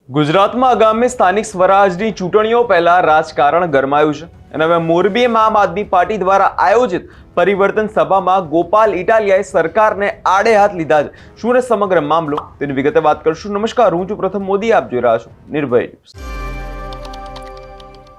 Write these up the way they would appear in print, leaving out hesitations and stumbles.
ગુજરાતમાં આગામી સ્થાનિક સ્વરાજની ચૂંટણીઓ પહેલા રાજકારણ ગરમાયું છે અને હવે મોરબીમાં આમ આદમી પાર્ટી દ્વારા આયોજિત પરિવર્તન સભામાં ગોપાલ ઇટાલિયાએ સરકારને આડે હાથ લીધા છે। શું ને સમગ્ર મામલો તેની વિગતે વાત કરશું। નમસ્કાર, હું છું પ્રથમ મોદી, આપ જોઈ રહ્યા છો નિર્ભય ન્યૂઝ।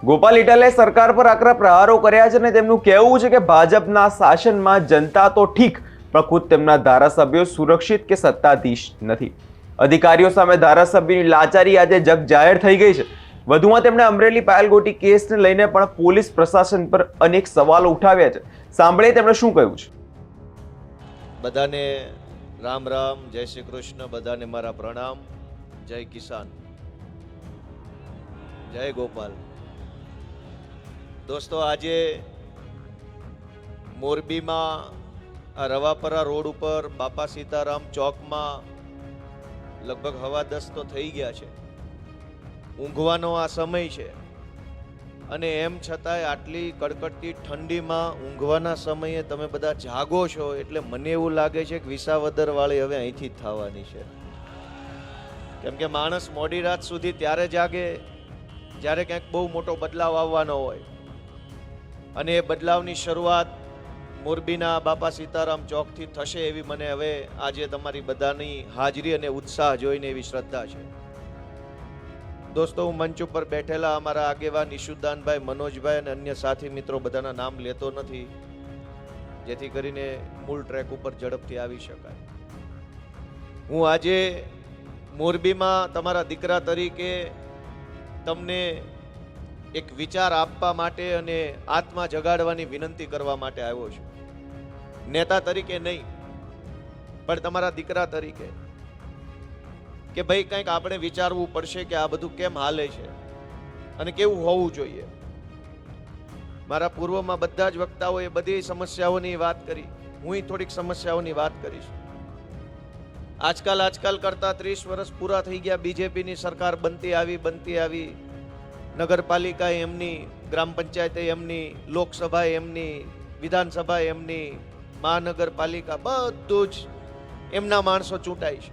ગોપાલ ઇટાલિયાએ સરકાર પર આકરા પ્રહારો કર્યા છે અને તેમનું કહેવું છે કે ભાજપના શાસનમાં જનતા તો ઠીક, પણ ખુદ તેમના ધારાસભ્યો સુરક્ષિત કે સત્તાધીશ નથી। અધિકારીઓ સામે ધારાસભ્યની લાચારી આજે જગ જાહેર થઈ ગઈ છે। વધુમાં તેમણે અમરેલી પાયલગોટી કેસને લઈને પણ પોલીસ પ્રશાસન પર અનેક સવાલો ઉઠાવ્યા છે। સાંભળીએ તેમણે શું કહ્યું છે। બધાને રામ રામ, જય શ્રી કૃષ્ણ, બધાને મારા પ્રણામ, જય કિસાન, જય ગોપાલ। દોસ્તો, આજે મોરબીમાં આ રવાપરા રોડ ઉપર બાપા સીતારામ ચોકમાં લગભગ 10:15 તો થઈ ગયા છે। ઊંઘવાનો આ સમય છે અને એમ છતાંય આટલી કડકડતી ઠંડીમાં ઊંઘવાના સમયે તમે બધા જાગો છો એટલે મને એવું લાગે છે કે વિસાવદરવાળી હવે અહીંથી જ થવાની છે। કેમ કે માણસ મોડી રાત સુધી ત્યારે જાગે જ્યારે ક્યાંક બહુ મોટો બદલાવ આવવાનો હોય અને એ બદલાવની શરૂઆત મોરબીના બાપા સીતારામ ચોકથી થશે એવી મને હવે આજે તમારી બધાની હાજરી અને ઉત્સાહ જોઈને એવી શ્રદ્ધા છે। દોસ્તો, હું મંચ ઉપર બેઠેલા અમારા આગેવાન ઈશુદાનભાઈ, મનોજભાઈ અને અન્ય સાથી મિત્રો બધાના નામ લેતો નથી, જેથી કરીને મૂળ ટ્રેક ઉપર ઝડપથી આવી શકાય। હું આજે મોરબીમાં તમારા દીકરા તરીકે તમને એક વિચાર આપવા માટે અને આત્મા જગાડવાની વિનંતી કરવા માટે આવ્યો છું। નેતા તરીકે નહીં, પણ તમારા દીકરા તરીકે કે ભાઈ કંઈક આપણે વિચારવું પડશે કે આ બધું કેમ હાલે છે અને કેવું હોવું જોઈએ। મારા પૂર્વમાં બધા જ વક્તાઓએ બધી સમસ્યાઓની વાત કરી, હું થોડીક સમસ્યાઓની વાત કરીશ। આજકાલ કરતા 30 વર્ષ પૂરા થઈ ગયા। બીજેપીની સરકાર બનતી આવી, નગરપાલિકા એમની, ગ્રામ પંચાયતે એમની, લોકસભા એમની, વિધાનસભા એમની, મહાનગરપાલિકા બધું જ એમના માણસો ચૂંટાય છે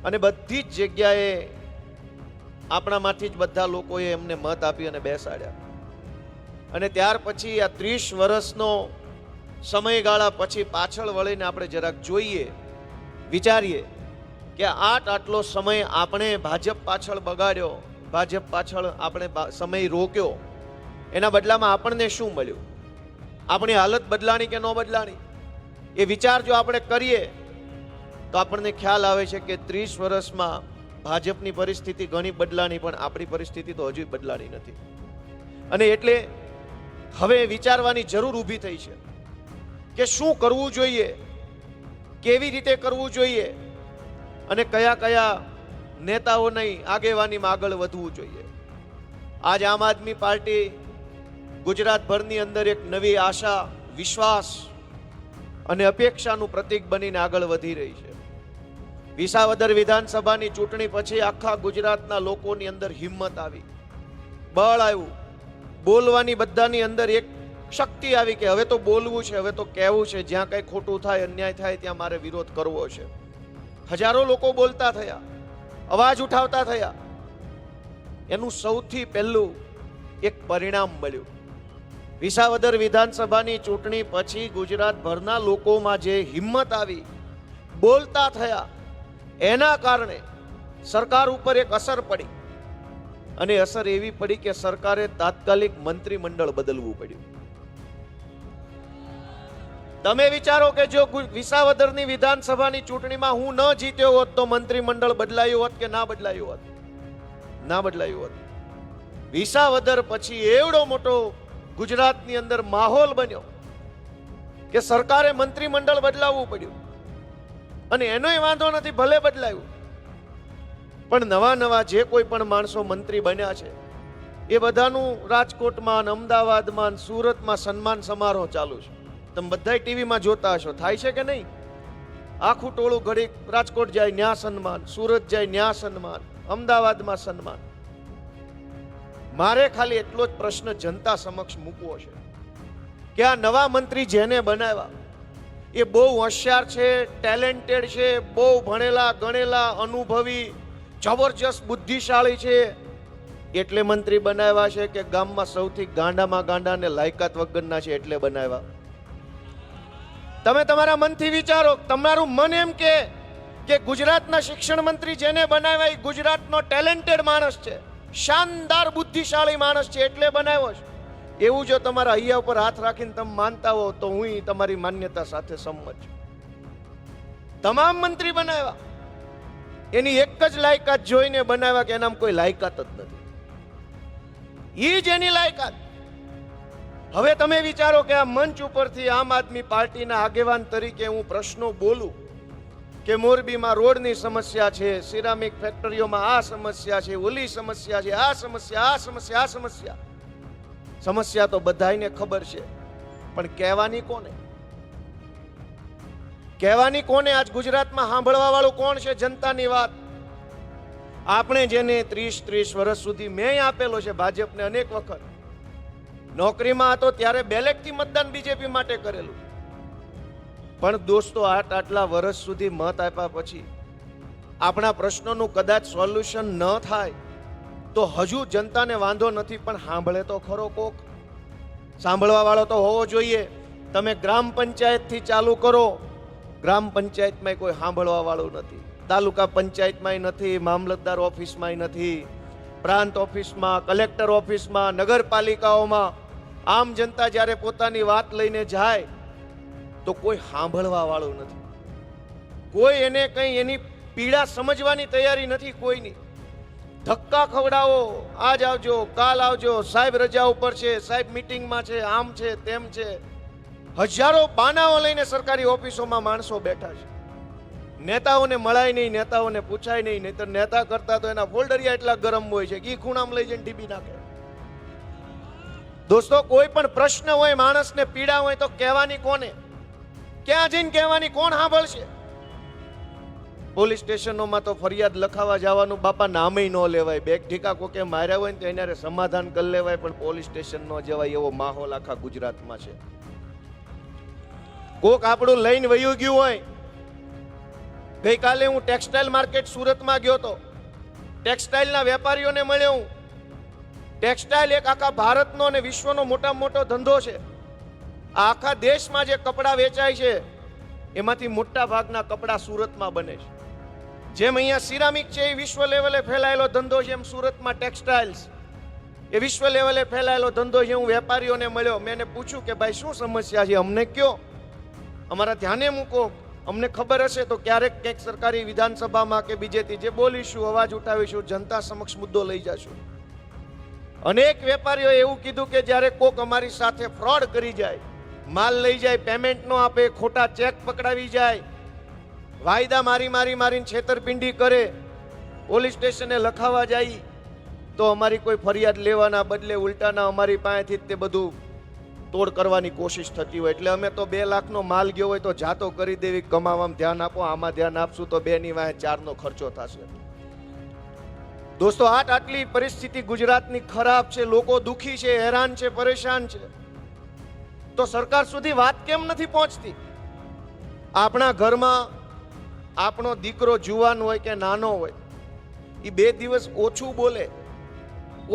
અને બધી જ જગ્યાએ આપણામાંથી જ બધા લોકોએ એમને મત આપી અને બેસાડ્યા। અને ત્યાર પછી આ 30 વર્ષનો સમયગાળા પછી પાછળ વળીને આપણે જરાક જોઈએ, વિચારીએ કે આટલો સમય આપણે ભાજપ પાછળ બગાડ્યો, ભાજપ પાછળ આપણે સમય રોક્યો, એના બદલામાં આપણને શું મળ્યું? આપણી હાલત બદલાણી કે ન બદલાણી? એ વિચાર જો આપણે કરીએ તો આપણને ખ્યાલ આવે છે કે 30 વર્ષમાં ભાજપની પરિસ્થિતિ ઘણી બદલાણી, પણ આપણી પરિસ્થિતિ તો હજુ બદલાણી નથી। અને એટલે હવે વિચારવાની જરૂર ઊભી થઈ છે કે શું કરવું જોઈએ, કેવી રીતે કરવું જોઈએ અને કયા નેતાઓની આગેવાનીમાં આગળ વધવું જોઈએ। આજ આમ આદમી પાર્ટી ગુજરાતભરની અંદર એક નવી આશા, વિશ્વાસ અને અપેક્ષાનું પ્રતીક બનીને આગળ વધી રહી છે। વિસાવદર વિધાનસભાની ચૂંટણી પછી આખા ગુજરાતના લોકોની અંદર હિંમત આવી, બળ આવ્યું, બોલવાની બધાની અંદર એક શક્તિ આવી કે હવે તો બોલવું છે, હવે તો કહેવું છે, જ્યાં કંઈ ખોટું થાય, અન્યાય થાય ત્યાં મારે વિરોધ કરવો છે। હજારો લોકો બોલતા થયા, અવાજ ઉઠાવતા થયા। એનું સૌથી પહેલું એક પરિણામ મળ્યું। વિસાવદર વિધાનસભાની ચૂંટણી પછી ગુજરાતભરના લોકોમાં જે હિંમત આવી, બોલતા થયા, એના કારણે સરકાર ઉપર એક અસર પડી અને અસર એવી પડી કે સરકારે તાત્કાલિક મંત્રીમંડળ બદલવું પડ્યું। તમે વિચારો કે જો વિસાવદરની વિધાનસભાની ચૂંટણીમાં હું ન જીત્યો હોત તો મંત્રીમંડળ બદલાયું હોત કે ના બદલાયું હોત? ના બદલાયું હોત। વિસાવદર પછી એવડો મોટો ગુજરાતની અંદર માહોલ બન્યો કે સરકારે મંત્રીમંડળ બદલાવવું પડ્યું અને એનોય વાંધો નથી, ભલે બદલાયું, પણ નવા જે કોઈ પણ માણસો મંત્રી બન્યા છે એ બધાનું રાજકોટમાં, અમદાવાદમાં, સુરતમાં સન્માન સમારોહ ચાલુ છે। તમે બધા ટીવીમાં જોતા હશો, થાય છે કે નહીં? આખું ટોળું ઘડી રાજકોટ જાય, ન્યા સન્માન, સુરત જાય, ન્યા સન્માન, અમદાવાદમાં સન્માન। મારે ખાલી એટલો જ પ્રશ્ન જનતા સમક્ષ મૂકવો છે કે આ નવા મંત્રી જેને બનાવ્યા એ બહુ હોશિયાર છે, ટેલેન્ટેડ છે, બહુ ભણેલા ગણેલા, અનુભવી, જબરજસ્ત બુદ્ધિશાળી છે એટલે મંત્રી બનાવ્યા છે કે ગામમાં સૌથી ગાંડામાં ગાંડા અને લાયકાત વગરના છે એટલે બનાવ્યા? તમે તમારા મનથી વિચારો. તમારું મન એમ કે ગુજરાતના શિક્ષણ મંત્રી જેને બનાવ્યા એ ગુજરાતનો ટેલેન્ટેડ માણસ છે, શાનદાર બુદ્ધિશાળી માણસ છે એટલે બનાવ્યો છે. એવું જો તમારા હૈયા ઉપર હાથ રાખીને તમે માનતા હો તો હું તમારી માન્યતા સાથે સંમત છું. તમામ મંત્રી બનાવ્યા એની એક જ લાયકાત જોઈને બનાવ્યા કે એનામાં કોઈ લાયકાત જ નથી. એ જ એની લાયકાત. હવે તમે વિચારો કે આ મંચ ઉપરથી આમ આદમી પાર્ટીના આગેવાન તરીકે હું પ્રશ્નો બોલું કે મોરબીમાં રોડની સમસ્યા છે, સિરામિક ફેક્ટરીઓમાં આ સમસ્યા છે, ઓલી સમસ્યા છે, આ સમસ્યા, આ સમસ્યા, આ સમસ્યા. સમસ્યા તો બધાયને ખબર છે, પણ કહેવાની કોને? કહેવાની કોને? આજ ગુજરાતમાં સાંભળવા વાળું કોણ છે જનતાની વાત? આપણે જેને 30 વર્ષ સુધી મેં આપેલો છે ભાજપને અનેક વખત. નોકરીમાં હતો ત્યારે બેલેટથી મતદાન બીજેપી માટે કરેલું. પણ દોસ્તો આટલા વર્ષ સુધી મત આપ્યા પછી આપણા પ્રશ્નોનું કદાચ સોલ્યુશન ન થાય તો હજુ જનતાને વાંધો નથી, પણ સાંભળે તો ખરો કોક. સાંભળવા વાળો તો હોવો જોઈએ. તમે ગ્રામ પંચાયતથી ચાલુ કરો, ગ્રામ પંચાયતમાં કોઈ સાંભળવા વાળું નથી, તાલુકા પંચાયતમાં નથી, મામલતદાર ઓફિસમાં નથી, પ્રાંત ઓફિસમાં, કલેક્ટર ઓફિસમાં, નગરપાલિકાઓમાં આમ જનતા જ્યારે પોતાની વાત લઈને જાય તો કોઈ સાંભળવા વાળું નથી. કોઈ એને કંઈ એની પીડા સમજવાની તૈયારી નથી કોઈની. ધક્કા ખવડાવો, આજ આવજો, કાલ આવજો, સાહેબ રજા ઉપર છે, સાહેબ મીટિંગમાં છે, આમ છે, તેમ છે. હજારો બાનાઓ લઈને સરકારી ઓફિસોમાં માણસો બેઠા છે. નેતાઓને મળાય નહીં, નેતાઓને પૂછાય નહીં, નહીતર નેતા કરતા તો એના ફોલ્ડરિયા એટલા ગરમ હોય છે કે ઈ ખૂણામાં લઈ જઈને ટીબી નાખે. દોસ્તો, કોઈ પણ પ્રશ્ન હોય, માણસને પીડા હોય તો કહેવાની કોને? ક્યાં જઈને કહેવાની? કોણ સાંભળશે? પોલીસ સ્ટેશનોમાં તો ફરિયાદ લખાવા જવાનું બાપા નામે ન લેવાય. બેગ ઠીકા કોકે માર્યા હોય ને તો એને સમાધાન કરી લેવાય, પણ પોલીસ સ્ટેશન ન જવાય એવો માહોલ આખા ગુજરાતમાં છે. કોક આપણું લઈને વયું ગયું હોય. ગઈકાલે હું ટેક્સટાઇલ માર્કેટ સુરતમાં ગયો તો, ટેક્સટાઇલના વેપારીઓને મળ્યો હું. ટેક્સટાઇલ એક આખા ભારતનો અને વિશ્વનો મોટામાં મોટો ધંધો છે. આ આખા દેશમાં જે કપડાં વેચાય છે એમાંથી મોટા ભાગના કપડાં સુરતમાં બને છે. જેમ અહીંયા સિરામિક છે એ વિશ્વ લેવલે ફેલાયેલો ધંધો છે, એમ સુરતમાં ટેક્સટાઇલ્સ એ વિશ્વ લેવલે ફેલાયેલો ધંધો છે. હું વેપારીઓને મળ્યો, મેં એને પૂછ્યું કે ભાઈ શું સમસ્યા છે, અમને કયો, અમારા ધ્યાને મૂકો, અમને ખબર હશે તો ક્યારેક કંઈક સરકારી વિધાનસભામાં કે બીજેથી જે બોલીશું, અવાજ ઉઠાવીશું, જનતા સમક્ષ મુદ્દો લઈ જશું. અનેક વેપારીઓએ એવું કીધું કે જ્યારે કોક અમારી સાથે ફ્રોડ કરી જાય, માલ લઈ જાય, પેમેન્ટ ન આપે, ખોટા ચેક પકડાવી જાય, વાયદા મારીને છેતરપિંડી કરે, પોલીસ સ્ટેશને લખાવા જાય તો અમારી કોઈ ફરિયાદ લેવાના બદલે ઉલટાના અમારી પાસેથી તે બધું તોડ કરવાની કોશિશ થતી હોય. એટલે અમે તો 2 લાખનો માલ ગયો હોય તો જાતો કરી દેવી, કમાવામાં ધ્યાન આપો, આમાં ધ્યાન આપશું તો 2 ની વાહે 4 નો ખર્ચો થશે. દોસ્તો, આટલી પરિસ્થિતિ ગુજરાતની ખરાબ છે. લોકો દુખી છે, હેરાન છે, પરેશાન છે. તો સરકાર સુધી વાત કેમ નથી પહોંચતી? આપણા ઘરમાં આપણો દીકરો જુવાન હોય કે નાનો હોય, એ 2 દિવસ ઓછું બોલે,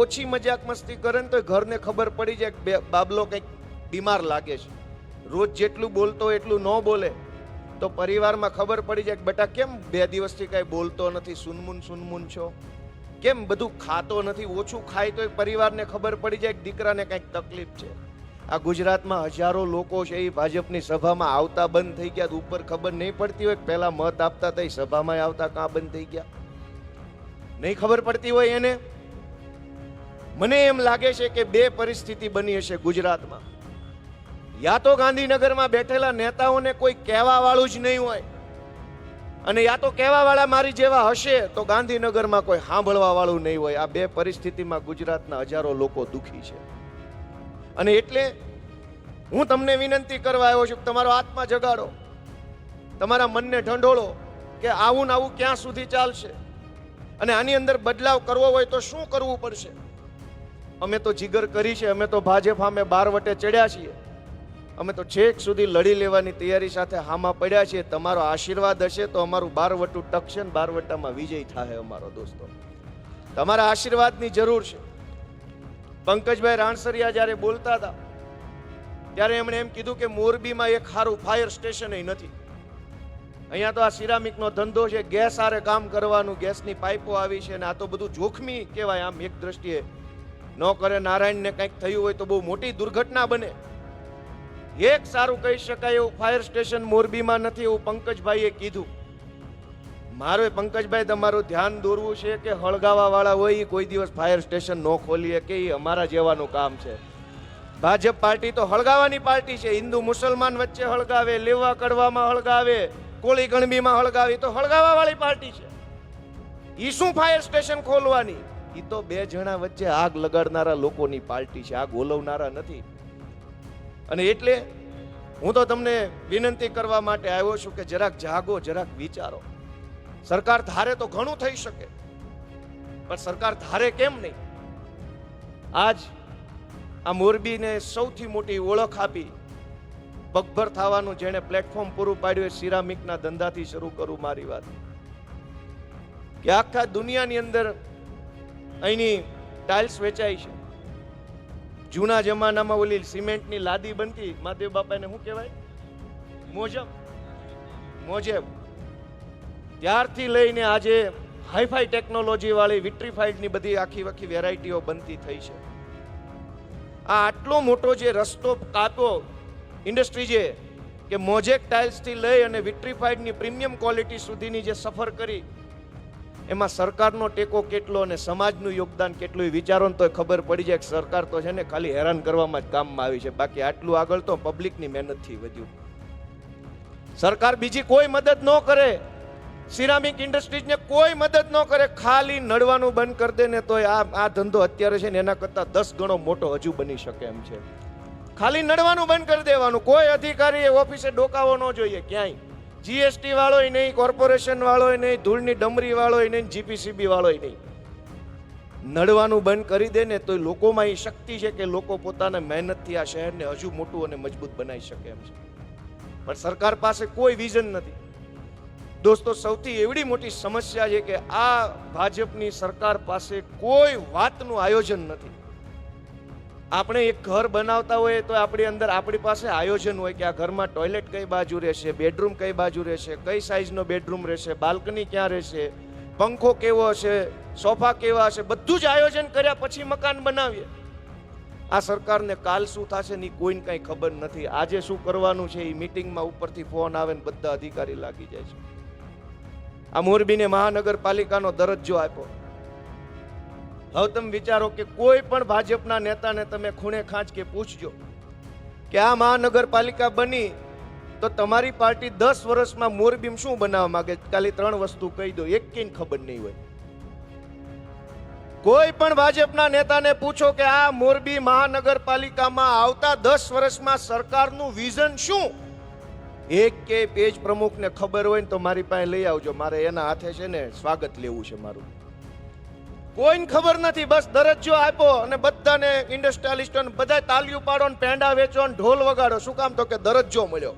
ઓછી મજાક મસ્તી કરે ને તો ઘરને ખબર પડી જાય કે બાબલો કંઈક બીમાર લાગે છે. રોજ જેટલું બોલતો એટલું ન બોલે તો પરિવારમાં ખબર પડી જાય કે બેટા કેમ 2 દિવસથી કઈ બોલતો નથી, સુનમુન છો, કેમ બધું ખાતો નથી, ઓછું ખાય તો પરિવારને ખબર પડી જાય કે દીકરાને કંઈક તકલીફ છે. આ ગુજરાતમાં હજારો લોકો છે એ ભાજપની સભામાં આવતા બંધ થઈ ગયા. ઉપર ખબર નહીં પડતી હોય કે પહેલા મત આપતા હતા, સભામાં આવતા કાં બંધ થઈ ગયા નહીં ખબર પડતી હોય એને. મને એમ લાગે છે કે 2 પરિસ્થિતિ બની હશે ગુજરાતમાં. યા તો ગાંધીનગરમાં બેઠેલા નેતાઓને કોઈ કહેવા વાળું જ નહીં હોય, અને યા તો કહેવા વાળા મારી જેવા હશે તો ગાંધીનગરમાં કોઈ સાંભળવા વાળું નહીં હોય. આ 2 પરિસ્થિતિમાં ગુજરાતના હજારો લોકો દુખી છે. અને એટલે હું તમને વિનંતી કરવા આવ્યો છું, તમારો આત્મા જગાડો, તમારા મનને ઢંઢોળો કે આવું ને આવું ક્યાં સુધી ચાલશે, અને આની અંદર બદલાવ કરવો હોય તો શું કરવું પડશે. અમે તો જીગર કરી છે, અમે તો ભાજપ સામે 12 વટે ચડ્યા છીએ, અમે તો છેક સુધી લડી લેવાની તૈયારી સાથે હામાં પડ્યા છીએ. તમારો આશીર્વાદ હશે તો અમારું બારવટું ટકશે ને બારવટામાં વિજય થાય અમારો દોસ્તો. તમારા આશીર્વાદની જરૂર છે. પંકજભાઈ રાણસરિયા જ્યારે બોલતા હતા ત્યારે એમણે એમ કીધું કે મોરબીમાં એક સારું ફાયર સ્ટેશન નથી. અહીંયા તો આ સિરામિકનો ધંધો છે, ગેસ આરે કામ કરવાનું, ગેસની પાઇપો આવી છે, અને આ તો બધું જોખમી કહેવાય. આમ એક દ્રષ્ટિએ ન કરે નારાયણને કંઈક થયું હોય તો બહુ મોટી દુર્ઘટના બને. એક સારું કહી શકાય એવું ફાયર સ્ટેશન મોરબીમાં નથી, એવું પંકજભાઈએ કીધું. મારે પંકજભાઈ તમારું ધ્યાન દોરવું છે કે હળગાવા વાળા હોય એ કોઈ દિવસ ફાયર સ્ટેશન ન ખોલીએ કે એ અમારા જેવાનું કામ છે. ભાજપ પાર્ટી તો હળગાવાની પાર્ટી છે. હિન્દુ મુસલમાન વચ્ચે હળગાવે, લેવા કડવામાં હળગાવે, કોળી ગણબીમાં હળગાવી, તો હળગાવા વાળી પાર્ટી છે. ઈ શું ફાયર સ્ટેશન ખોલવાની? ઈ તો બે જણા વચ્ચે આગ લગાડનારા લોકોની પાર્ટી છે, આગ ઓલવનારા નથી. અને એટલે હું તો તમને વિનંતી કરવા માટે આવ્યો છું કે જરાક જાગો, જરાક વિચારો. સરકાર ધારે તો ઘણું થઈ શકે, પણ સરકાર ધારે કેમ નહીં? આજ આ મોરબીને સૌથી મોટી ઓળખ આપી, પગભર થવાનું જેણે પ્લેટફોર્મ પૂરું પાડ્યું એ સિરામિકના ધંધાથી શરૂ કરું મારી વાત. કે આખા દુનિયાની અંદર અહીંની ટાઇલ્સ વેચાય છે. જૂના જમાનામાં ઓલી સિમેન્ટની લાદી બનતી, મહાદેવ બાપાને શું કહેવાય, મોજેબ. ત્યારથી લઈને આજે હાઈફાઈ ટેકનોલોજી વાળી વિટ્રીફાઈડની બધી આખી વેરાયટીઓ બનતી થઈ છે. આ આટલો મોટો જે રસ્તો કાપ્યો ઇન્ડસ્ટ્રી જે, કે મોઝેક ટાઇલ્સથી લઈ અને વિટ્રીફાઈડની પ્રીમિયમ ક્વોલિટી સુધીની જે સફર કરી, એમાં સરકારનો ટેકો કેટલો અને સમાજનું યોગદાન કેટલું એ વિચારો ને તો ખબર પડી જાય કે સરકાર તો છે ને ખાલી હેરાન કરવામાં જ કામમાં આવી છે. બાકી આટલું આગળ તો પબ્લિકની મહેનતથી વધ્યું. સરકાર બીજી કોઈ મદદ ન કરે, સિરામિક ઇન્ડસ્ટ્રીઝને કોઈ મદદ ન કરે, ખાલી નડવાનું બંધ કરી દે ને તો આ ધંધો અત્યારે છે ને એના કરતા 10 ગણો મોટો હજુ બની શકે એમ છે. ખાલી નડવાનું બંધ કરી દેવાનું. કોઈ અધિકારી ઓફિસે ડોકાવો ન જોઈએ ક્યાંય. જીએસટી વાળોય નહીં, કોર્પોરેશન વાળોય નહીં, ધૂળની ડમરી વાળોય નહીં, જીપીસીબી વાળોય નહીં. નડવાનું બંધ કરી દે ને તો લોકોમાં એ શક્તિ છે કે લોકો પોતાના મહેનતથી આ શહેરને હજુ મોટું અને મજબૂત બનાવી શકે એમ છે. પણ સરકાર પાસે કોઈ વિઝન નથી. દોસ્તો, સૌથી એવડી મોટી સમસ્યા છે કે આ ભાજપની સરકાર પાસે કોઈ વાતનું આયોજન નથી. આપણે એક ઘર બનાવતા હોઈએ તો આપણી પાસે આયોજન હોય કે આ ઘરમાં ટોયલેટ કઈ બાજુ રહેશે, બેડરૂમ કઈ બાજુ રહેશે, કઈ સાઈઝનો બેડરૂમ રહેશે, બાલ્કની ક્યાં રહેશે, પંખો કેવો હશે, સોફા કેવા હશે, બધું જ આયોજન કર્યા પછી મકાન બનાવીએ. આ સરકારને કાલ શું થશે ને કોઈને કઈ ખબર નથી. આજે શું કરવાનું છે એ મીટિંગમાં ઉપરથી ફોન આવે ને બધા અધિકારી લાગી જાય છે. આ મોરબીને મહાનગરપાલિકાનો દરજ્જો આપ્યો. હવે તમે વિચારો કે કોઈ પણ ભાજપના નેતાને તમે ખૂણે ખાંચ કે પૂછજો કે આ મહાનગરપાલિકા બની તો તમારી પાર્ટી 10 વર્ષમાં મોરબીમાં શું બનાવવા માંગે, ખાલી 3 વસ્તુ કહી દો, એક કઈ ખબર નહીં હોય. કોઈ પણ ભાજપના નેતાને પૂછો કે આ મોરબી મહાનગરપાલિકામાં આવતા 10 વર્ષમાં સરકારનું વિઝન શું, એક કે પેજ પ્રમુખને ખબર હોય ને તો મારી પાસે લઈ આવજો, મારે એના હાથે છે ને સ્વાગત લેવું છે મારું. કોઈને ખબર નથી. બસ દરજ્જો આપ્યો અને બધાને ઇન્ડસ્ટ્રીયાલિસ્ટોને બધા તાલીઓ પાડો ને પેંડા વેચો ને ઢોલ વગાડો. શું કામ? તો કે દરજ્જો મળ્યો.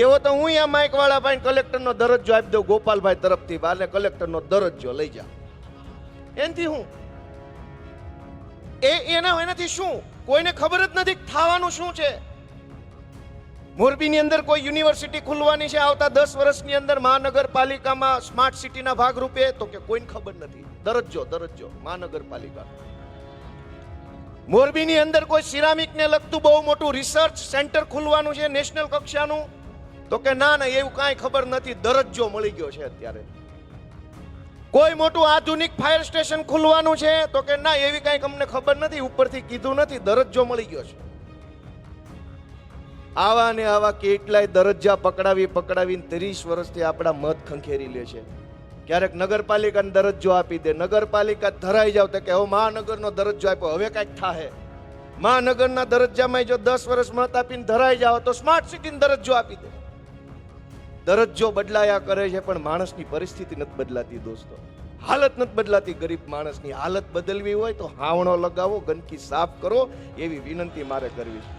એવો તો હું આ માઇક વાળા ભાઈ કલેક્ટરનો દરજ્જો આપી દઉં ગોપાલભાઈ તરફથી, બાલે કલેક્ટરનો દરજ્જો લઈ જા. એનાથી હું એનાથી શું? કોઈને ખબર જ નથી થવાનું શું છે. મોરબીની અંદર કોઈ યુનિવર્સિટી ખુલવાની છે આવતા 10 વર્ષની અંદર મહાનગરપાલિકામાં સ્માર્ટ સિટીના ભાગરૂપે, તો કે કોઈને ખબર નથી. દરજ્જો મહાનગરપાલિકા. મોરબીની અંદર કોઈ સિરામિકને લગતું બહુ મોટું રિસર્ચ સેન્ટર ખુલવાનું છે નેશનલ કક્ષાનું, તો કે ના એવું કાંઈ ખબર નથી. દરજ્જો મળી ગયો છે અત્યારે. કોઈ મોટું આધુનિક ફાયર સ્ટેશન ખુલવાનું છે, તો કે ના એવી કાંઈક અમને ખબર નથી, ઉપરથી કીધું નથી, દરજ્જો મળી ગયો છે. આવા ને આવા કેટલાય દરજ્જા પકડાવીને 30 વર્ષથી આપણા મત ખંખેરી લે છે. ક્યારેક નગરપાલિકાને દરજ્જો આપી દે, નગરપાલિકા ધરાઈ જાવ તો કે હવે મહાનગરનો દરજ્જો આપ્યો, હવે કાંઈક થાહે. મહાનગરના દરજ્જામાં જો 10 વર્ષ મત આપીને ધરાઈ જાવ તો સ્માર્ટ સિટીનો દરજ્જો આપી દે. દરજ્જો બદલાયા કરે છે પણ માણસની પરિસ્થિતિ નથી બદલાતી દોસ્તો. હાલત નથી બદલાતી. ગરીબ માણસની હાલત બદલવી હોય તો હાવણો લગાવો, ગંદકી સાફ કરો, એવી વિનંતી મારે કરવી છે.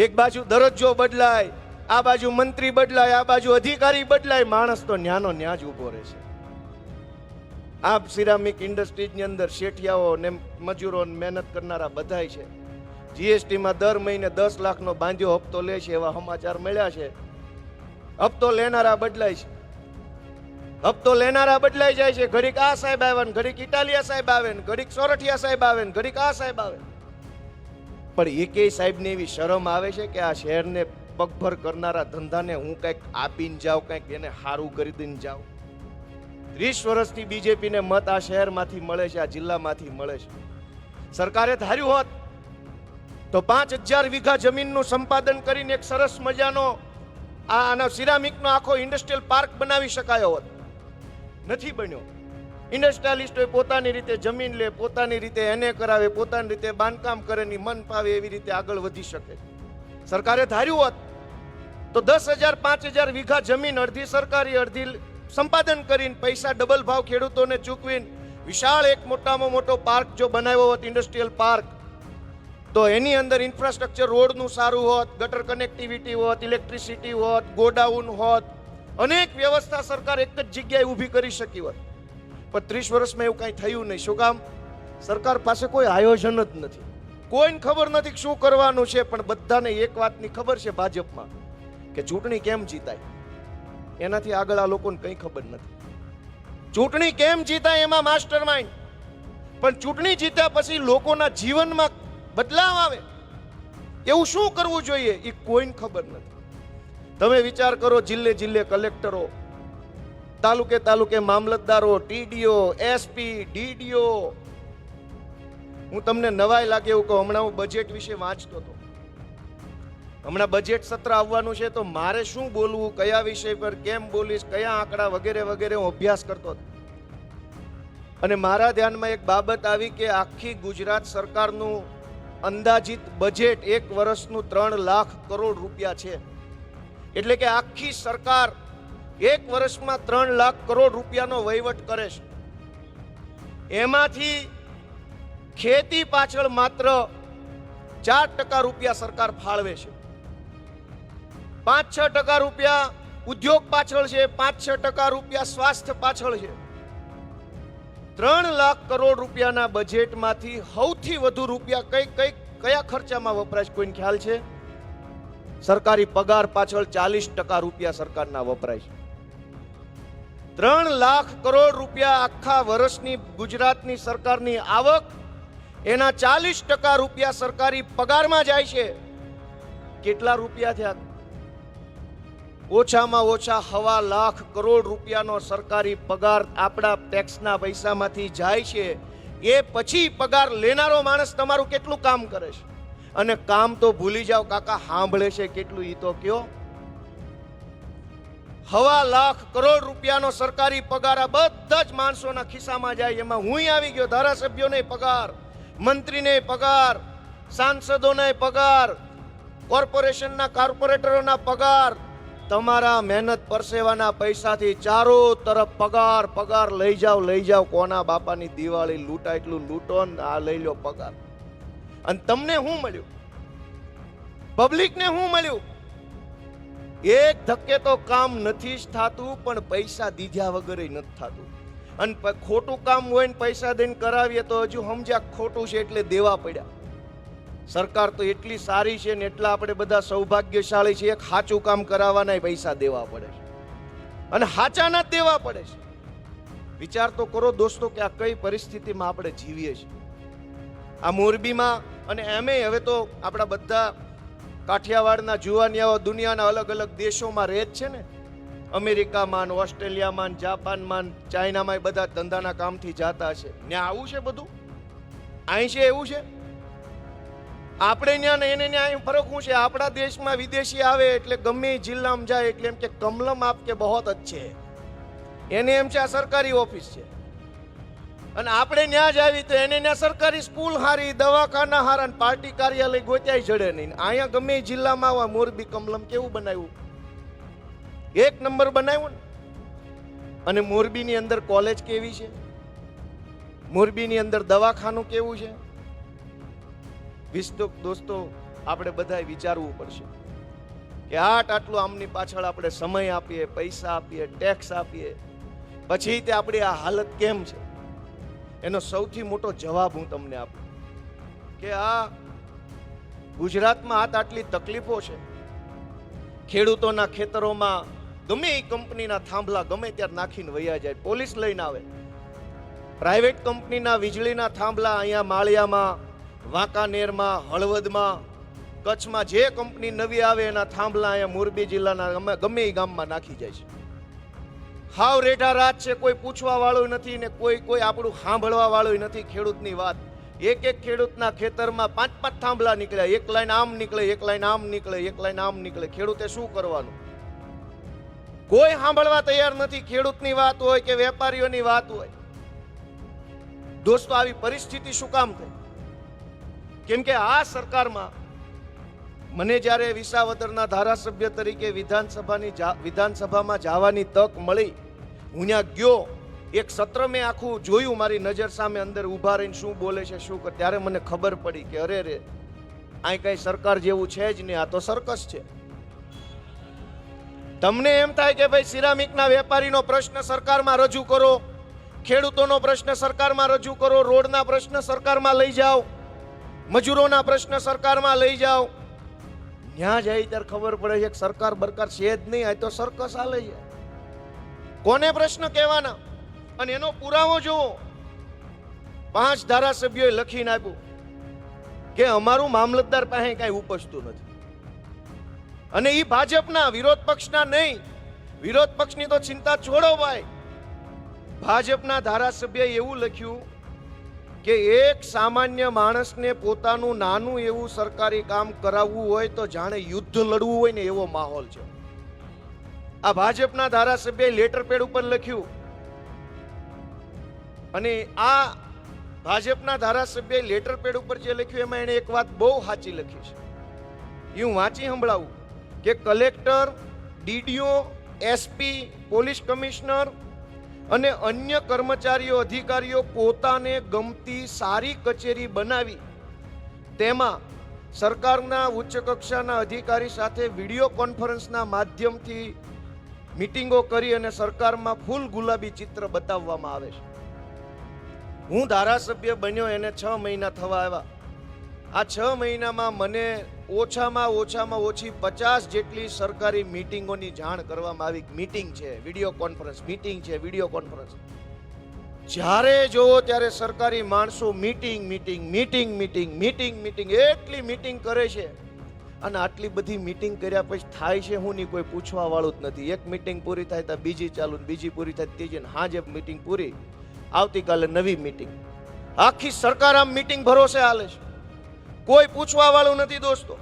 એક બાજુ દરજ્જો બદલાય, આ બાજુ મંત્રી બદલાય, આ બાજુ અધિકારી બદલાય, માણસ તો ન્યાનો ન્યા જ ઊભો રહે છે. આ સિરામિક ઇન્ડસ્ટ્રીઝની અંદર શેઠિયાઓ ને મજૂરો ને મહેનત કરનારા બધાય છે. જીએસટીમાં દર મહિને 10 લાખનો બાંધ્યો હપ્તો લે છે એવા સમાચાર મળ્યા છે. હપ્તો લેનારા બદલાય છે, હપ્તો લેનારા બદલાઈ જાય છે. ઘડીક આ સાહેબ આવે ને ઘડીક ઇટાલિયા સાહેબ આવે ને ઘડીક સોરઠિયા સાહેબ આવે ને ઘડીક આ સાહેબ આવે. પણ એકેય સાહેબને એવી શરમ આવે છે કે આ શહેરને પગભર કરનારા ધંધાને હું કંઈક આપીને જાઉં, કંઈક એને સારું કરી દઈને જાઉં. 30 વર્ષથી બીજેપીને મત આ શહેરમાંથી મળે છે, આ જિલ્લામાંથી મળે છે. સરકારે ધાર્યું હોત તો 5000 વીઘા જમીનનું સંપાદન કરીને એક સરસ મજાનો આનો સિરામિકનો આખો ઇન્ડસ્ટ્રીયલ પાર્ક બનાવી શકાયો હોત. નથી બન્યો. ઇન્ડસ્ટ્રીયાલિસ્ટોએ પોતાની રીતે જમીન લે, પોતાની રીતે એને કરાવે, પોતાની રીતે બાંધકામ કરે, ની મન ફાવે એવી રીતે આગળ વધી શકે. સરકારે ધાર્યું હોત તો 10,000 5,000 વીઘા જમીન અડધી સરકારી અડધી સંપાદન કરીને પૈસા ડબલ ભાવ ખેડૂતોને ચૂકવીને વિશાળ એક મોટામાં મોટો પાર્ક જો બનાવ્યો હોત, ઇન્ડસ્ટ્રીયલ પાર્ક, તો એની અંદર ઇન્ફ્રાસ્ટ્રક્ચર રોડનું સારું હોત, ગટર કનેક્ટિવિટી હોત, ઇલેક્ટ્રિસિટી હોત, ગોડાઉન હોત, અનેક વ્યવસ્થા સરકાર એક જ જગ્યાએ ઊભી કરી શકી હોત. પણ 30 વર્ષમાં એવું કાંઈ થયું નહીં. શું કામ? સરકાર પાસે કોઈ આયોજન જ નથી. કોઈને ખબર નથી શું કરવાનું છે, પણ બધાને એક વાતની ખબર છે ભાજપમાં કે ચૂંટણી કેમ જીતાય. એનાથી આગળ આ લોકોને કંઈ ખબર નથી. ચૂંટણી કેમ જીતાય એમાં માસ્ટર માઇન્ડ, પણ ચૂંટણી જીત્યા પછી લોકોના જીવનમાં બદલાવ આવે એવું શું કરવું જોઈએ એ કોઈને ખબર નથી. તમે વિચાર કરો, જિલ્લે જિલ્લે કલેક્ટરો, તાલુકે તાલુકે મામલતદારો, ટીડીઓ, એસપી, ડીડીઓ. હું તમને નવાઈ લાગે એવું કહું, હમણાં હું બજેટ વિશે વાંચતો હતો. હમણાં બજેટ સત્ર આવવાનું છે તો મારે શું બોલવું, કયા વિષય પર કેમ બોલીશ, કયા આંકડા વગેરે વગેરે હું અભ્યાસ કરતો હતો. અને મારા ધ્યાનમાં એક બાબત આવી કે આખી ગુજરાત સરકારનું અંદાજિત બજેટ એક વર્ષનું 3 લાખ કરોડ રૂપિયા છે. એટલે કે આખી સરકાર એક વર્ષમાં 3 લાખ કરોડ રૂપિયાનો વહીવટ કરે છે. એમાંથી ખેતી પાછળ માત્ર 4% રૂપિયા સરકાર ફાળવે છે. 5-6% રૂપિયા ઉદ્યોગ પાછળ છે, 5-6% રૂપિયા સ્વાસ્થ્ય પાછળ છે. 3 લાખ કરોડ રૂપિયાના બજેટમાંથી સૌથી વધુ રૂપિયા કયા ખર્ચામાં વપરાય કોઈને ખ્યાલ છે? સરકારી પગાર પાછળ 40% રૂપિયા સરકારના વપરાય છે. 3 લાખ કરોડ રૂપિયા આખા વર્ષની ગુજરાતની સરકારની આવક, એના 40% રૂપિયા સરકારી પગારમાં જાય છે. કેટલા રૂપિયા થયા? ઓછામાં ઓછા 1.25 લાખ કરોડ રૂપિયાનો સરકારી પગાર આપણા ટેક્સના પૈસામાંથી જાય છે. એ પછી પગાર લેનારો માણસ તમારું કેટલું કામ કરે છે? અને કામ તો ભૂલી જાઓ કાકા, સાંભળે છે કેટલું ઈ તો કયો. 1.25 લાખ કરોડ રૂપિયાનો સરકારી પગાર આ બધા જ માણસોના ખિસ્સામાં જાય. એમાં હું આવી ગયો, ધારાસભ્યોને પગાર, મંત્રીને પગાર, સાંસદોને પગાર, કોર્પોરેશનના કોર્પોરેટરોના પગાર, તમારા મહેનત પરસેવાના પૈસાથી ચારો તરફ પગાર પગાર. લઈ જાઓ કોના બાપાની દિવાળી લૂંટા એટલું લૂંટો ને આ લઈ લો પગાર. અને તમને શું મળ્યું? પબ્લિકને શું મળ્યું? એક ધક્કે તો કામ નથી જ થતું, પણ પૈસા દીધા વગર નથી થતું. અને ખોટું કામ હોય ને પૈસા દઈને કરાવીએ તો હજુ સમજ્યા ખોટું છે એટલે દેવા પડ્યા. સરકાર તો એટલી સારી છે ને એટલા આપણે બધા સૌભાગ્યશાળી છીએ, સાચું કામ કરાવવાના પૈસા દેવા પડે છે અને સાચાના જ દેવા પડે છે. વિચાર તો કરો દોસ્તો કે આ કઈ પરિસ્થિતિમાં આપણે જીવીએ છીએ. આ મોરબીમાં અને એમે હવે તો આપણા બધા કાઠિયાવાડના જુવાનિયાઓ દુનિયાના અલગ અલગ દેશોમાં રહે જ છે ને. અમેરિકામાં, ઓસ્ટ્રેલિયામાં, જાપાનમાં, ચાઇનામાં બધા ધંધાના કામથી જાતા છે. ત્યાં આવું છે બધું? અહીં છે એવું છે? આપણે ત્યાં એને ત્યાં ફરક શું છે? આપણા દેશમાં વિદેશી આવે એટલે ગમે જિલ્લામાં જાય એટલે એમ કે કમલમ આપ કે બહોત અચ્છે. એને એમ છે આ સરકારી ઓફિસ છે. અને આપણે ત્યાં જ આવી તો એને ત્યાં સરકારી સ્કૂલ હારી, દવાખાના હારા, પાર્ટી કાર્યાલય ગોત્યાય જડે નહીં. અહીંયા ગમે જિલ્લામાં આવા મોરબી કમલમ કેવું બનાવ્યું? 1 નંબર બનાવ્યું ને. અને મોરબીની અંદર કોલેજ કેવી છે? મોરબીની અંદર દવાખાનું કેવું છે? દોસ્તો આપણે બધાએ વિચારવું પડશે કે આટલું આમની પાછળ આપણે સમય આપીએ, પૈસા આપીએ, ટેક્સ આપીએ, પછી તે આપણી આ હાલત કેમ છે? એનો સૌથી મોટો જવાબ હું તમને આપું કે આ ગુજરાતમાં આટલી તકલીફો છે. ખેડૂતોના ખેતરોમાં ગમે એ કંપનીના થાંભલા ગમે ત્યારે નાખીને વયા જાય, પોલીસ લઈને આવે. પ્રાઇવેટ કંપનીના વીજળીના થાંભલા અહીંયા માળિયામાં, વાંકાનેરમાં, હળવદમાં, કચ્છમાં જે કંપની નવી આવે એના થાંભલા અહીંયા મોરબી જિલ્લાના ગમે એ ગામમાં નાખી જાય છે. હાવ રેઢા રાત છે, કોઈ પૂછવા વાળું નથી ને કોઈ આપણું સાંભળવા વાળું નથી ખેડૂતની વાત. એક ખેડૂતના ખેતરમાં 5 થાંભલા નીકળ્યા, એક લાઈન આમ નીકળે, એક લાઈન આમ નીકળે, એક લાઈન આમ નીકળે. ખેડૂતે શું કરવાનું? કોઈ સાંભળવા તૈયાર નથી, ખેડૂતની વાત હોય કે વેપારીઓની વાત હોય. દોસ્તો, આવી પરિસ્થિતિ શું કામ થઈ? કેમ કે આ સરકારમાં મને જ્યારે વિસાવદરના ધારાસભ્ય તરીકે વિધાનસભામાં જવાની તક મળી, હું ત્યાં ગયો, એક સત્ર મેં આખું જોયું, મારી નજર સામે અંદર ઊભા રહીને શું બોલે છે, શું કરે, ત્યારે મને ખબર પડી કે અરે રે, અહીં કઈ સરકાર જેવું છે જ નહીં, આ તો સર્કસ છે. તમને એમ થાય કે ભાઈ સિરામિકના વેપારીનો પ્રશ્ન સરકારમાં રજૂ કરો, ખેડૂતોનો પ્રશ્ન સરકારમાં રજૂ કરો, રોડના પ્રશ્ન સરકારમાં લઈ જાઓ, મજૂરોના પ્રશ્ન સરકારમાં લઈ જાઓ. ત્યાં જાય ત્યારે ખબર પડે છે કે સરકાર બરકાર છે જ નહીં, આ તો સર્કસ હાલે છે. કોને પ્રશ્ન કહેવાના? અને એનો પુરાવો જુઓ, 5 ધારાસભ્યોએ લખીને આપ્યું કે અમારું મામલતદાર પાસે કઈ ઉપજતું નથી. અને એ ભાજપના, વિરોધ પક્ષના નહીં. વિરોધ પક્ષની તો ચિંતા છોડો ભાઈ. ભાજપના ધારાસભ્યએ એવું લખ્યું કે એક સામાન્ય માણસને પોતાનું નાનું એવું સરકારી કામ કરાવવું હોય તો જાણે યુદ્ધ લડવું હોય ને એવો માહોલ છે. આ ભાજપના ધારાસભ્યએ લેટર પેડ ઉપર લખ્યું. અને આ ભાજપના ધારાસભ્યએ લેટર પેડ ઉપર જે લખ્યું એમાં એને એક વાત બહુ સાચી લખી છે. એ હું વાંચી સંભળાવું કે collector, DDO, SP, police commissioner અને અન્ય કર્મચારીઓ, અધિકારીઓ પોતાને ગમતી સારી કચેરી બનાવી તેમાં સરકારના ઉચ્ચ કક્ષાના અધિકારી સાથે વિડીયો કોન્ફરન્સના માધ્યમથી મીટિંગો કરી અને સરકારમાં ફૂલ ગુલાબી ચિત્ર બતાવવામાં આવે છે. હું ધારાસભ્ય બન્યો એને 6 મહિના થવા આવ્યા. આ 6 મહિનામાં મને ઓછામાં ઓછી 50 જેટલી સરકારી મીટિંગોની જાણ કરવામાં આવી. મીટિંગ છે, વિડીયો કોન્ફરન્સ, મીટિંગ છે, વિડીયો કોન્ફરન્સ. જ્યારે જોવો ત્યારે સરકારી માણસો meeting meeting meeting meeting meeting meeting એટલી મીટિંગ કરે છે. અને આટલી બધી મીટિંગ કર્યા પછી થાય છે હું નહીં, કોઈ પૂછવા વાળું જ નથી. એક મીટિંગ પૂરી થાય તો બીજી ચાલુ, બીજી પૂરી થાય ત્રીજી, હાજે મીટિંગ પૂરી, આવતીકાલે નવી મીટિંગ. આખી સરકાર આમ મીટિંગ ભરોસે હાલે છે, કોઈ પૂછવા વાળું નથી. દોસ્તો,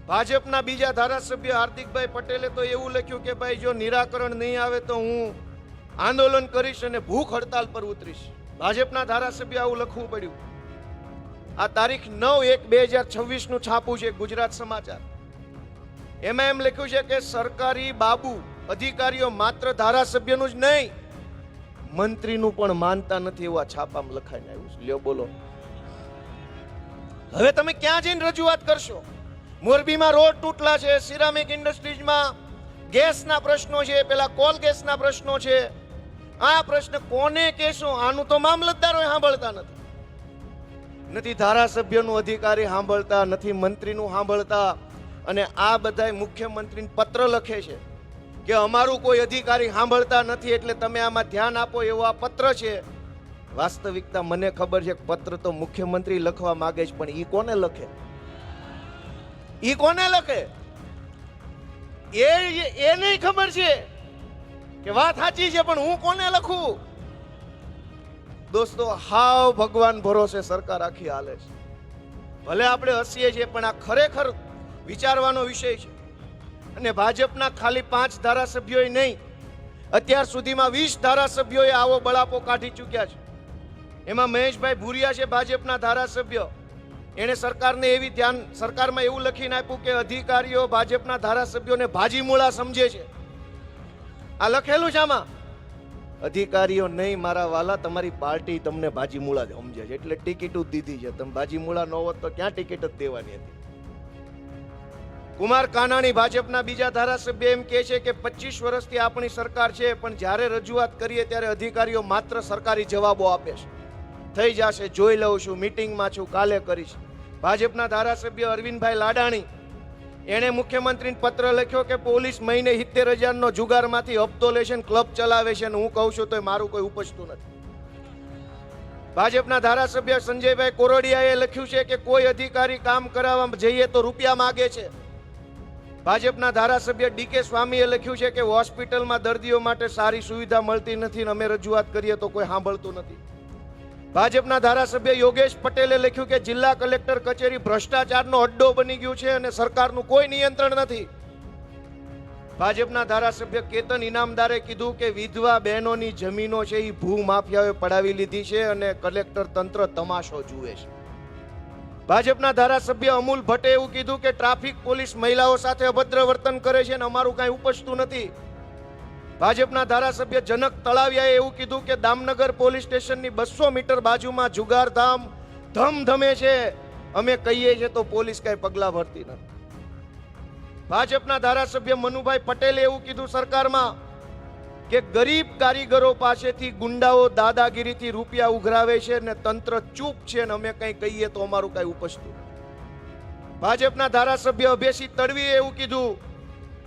ભાજપના બીજા ધારાસભ્ય હાર્દિકભાઈ પટેલે તો એવું લખ્યું કે ભાઈ જો નિરાકરણ નહીં આવે તો હું આંદોલન કરીશ અને ભૂખ હડતાલ પર ઉતરીશ. ભાજપના ધારાસભ્ય આવું લખવું પડ્યું. આ તારીખ 9/1/2026 નું છાપું છે ગુજરાત સમાચાર. એમાં એમ લખ્યું છે કે સરકારી બાબુ અધિકારીઓ માત્ર ધારાસભ્યનું જ નહીં, મંત્રીનું પણ માનતા નથી, એવું આ છાપામાં લખાઈને આવ્યું છે. લ્યો બોલો, હવે તમે ક્યાં જઈને રજૂઆત કરશો? મોરબીમાં રોડ તૂટલા છે, સિરામિક ઇન્ડસ્ટ્રીઝમાં ગેસના પ્રશ્નો છે, પેલા કોલ ગેસના પ્રશ્નો છે. આ પ્રશ્ન કોને કહેશો? આનું તો મામલતદારો સાંભળતા નથી, ધારાસભ્યનું અધિકારી સાંભળતા નથી, મંત્રીનું સાંભળતા. અને આ બધાય મુખ્યમંત્રીને પત્ર લખે છે કે અમારું કોઈ અધિકારી સાંભળતા નથી એટલે તમે આમાં ધ્યાન આપો, એવો આ પત્ર છે. વાસ્તવિકતા મને ખબર છે કે પત્ર તો મુખ્યમંત્રી લખવા માંગે છે, પણ ઈ કોને લખે? ઈ કોને લખે એ નહીં ખબર છે કે વાત સાચી છે, પણ હું કોને લખું? દોસ્તો, હાવ ભગવાન ભરોસે સરકાર આખી હાલે છે. ભલે આપણે હસીએ છીએ, પણ આ ખરેખર વિચારવાનો વિષય છે. અને ભાજપના ખાલી 5 ધારાસભ્યોએ નહીં, અત્યાર સુધીમાં 20 ધારાસભ્યોએ આવો બળાપો કાઢી ચૂક્યા છે. એમાં મહેશભાઈ ભુરિયા છે, ભાજપના ધારાસભ્ય. એણે સરકારમાં એવું લખીને આપ્યું કે અધિકારીઓ ભાજપના ધારાસભ્યોને ભાજીમૂળા સમજે છે. આ લખેલું છે આમાં. અધિકારીઓ નહીં મારા વાલા, તમારી પાર્ટી તમને ભાજીમૂળા જ સમજે છે, એટલે ટિકિટ જ દીધી છે. તમે ભાજીમૂળા ન હોત તો ક્યાં ટિકિટ જ દેવાની હતી? કુમાર કાનાણી ભાજપના બીજા ધારાસભ્ય એમ કહે છે કે 25 વર્ષથી આપણી સરકાર છે, પણ જ્યારે રજૂઆત કરીએ ત્યારે અધિકારીઓ માત્ર સરકારી જવાબો આપે છે. થઈ જશે, જોઈ લઉં છું, મીટિંગમાં છું, કાલે કરીશ. ભાજપના ધારાસભ્ય અરવિંદભાઈ લાડાણી એણે મુખ્યમંત્રીને પત્ર લખ્યો કે પોલીસ મહિને 70,000નો જુગારમાંથી હપ્તો લે છે, ક્લબ ચલાવે છે, અને હું કહું છું તો મારું કોઈ ઉપજતું નથી. ભાજપના ધારાસભ્ય સંજયભાઈ કોરડિયાએ લખ્યું છે કે કોઈ અધિકારી કામ કરાવવા જઈએ તો રૂપિયા માગે છે. ભાજપના ધારાસભ્ય ડીકે સ્વામીએ લખ્યું છે કે હોસ્પિટલમાં દર્દીઓ માટે સારી સુવિધા મળતી નથી, અમે રજૂઆત કરીએ તો કોઈ સાંભળતું નથી. ભાજપના ધારાસભ્ય યોગેશ પટેલે લખ્યું કે જિલ્લા કલેક્ટર કચેરી ભ્રષ્ટાચારનો અડ્ડો બની ગયું છે અને સરકારનું કોઈ નિયંત્રણ નથી. ભાજપના ધારાસભ્ય કેતન ઇનામદારે કીધું કે વિધવા બહેનોની જમીનો છે એ ભૂ માફિયાઓએ પડાવી લીધી છે અને કલેક્ટર તંત્ર તમાશો જુએ છે. ભાજપના ધારાસભ્ય અમૂલ ભટ્ટે એવું કીધું કે ટ્રાફિક પોલીસ મહિલાઓ સાથે અભદ્ર વર્તન કરે છે અને અમારું કાંઈ ઉપજતું નથી. ભાજપના ધારાસભ્ય જનક તળાવિયાએ એવું કીધું કે દામનગર પોલીસ સ્ટેશનની 200 મીટર બાજુમાં જુગારધામ ધમધમે છે, અમે કહીએ છીએ તો પોલીસ કાંઈ પગલાં ભરતી નથી. ભાજપના ધારાસભ્ય મનુભાઈ પટેલે એવું કીધું સરકારમાં કે ગરીબ કારીગરો પાસેથી ગુંડાઓ દાદાગીરીથી રૂપિયા ઉઘરાવે છે અને તંત્ર ચૂપ છે અને અમે કંઈ કહીએ તો અમારું કાંઈ ઉપજતું. ભાજપના ધારાસભ્ય અભયસિંહ તડવીએ એવું કીધું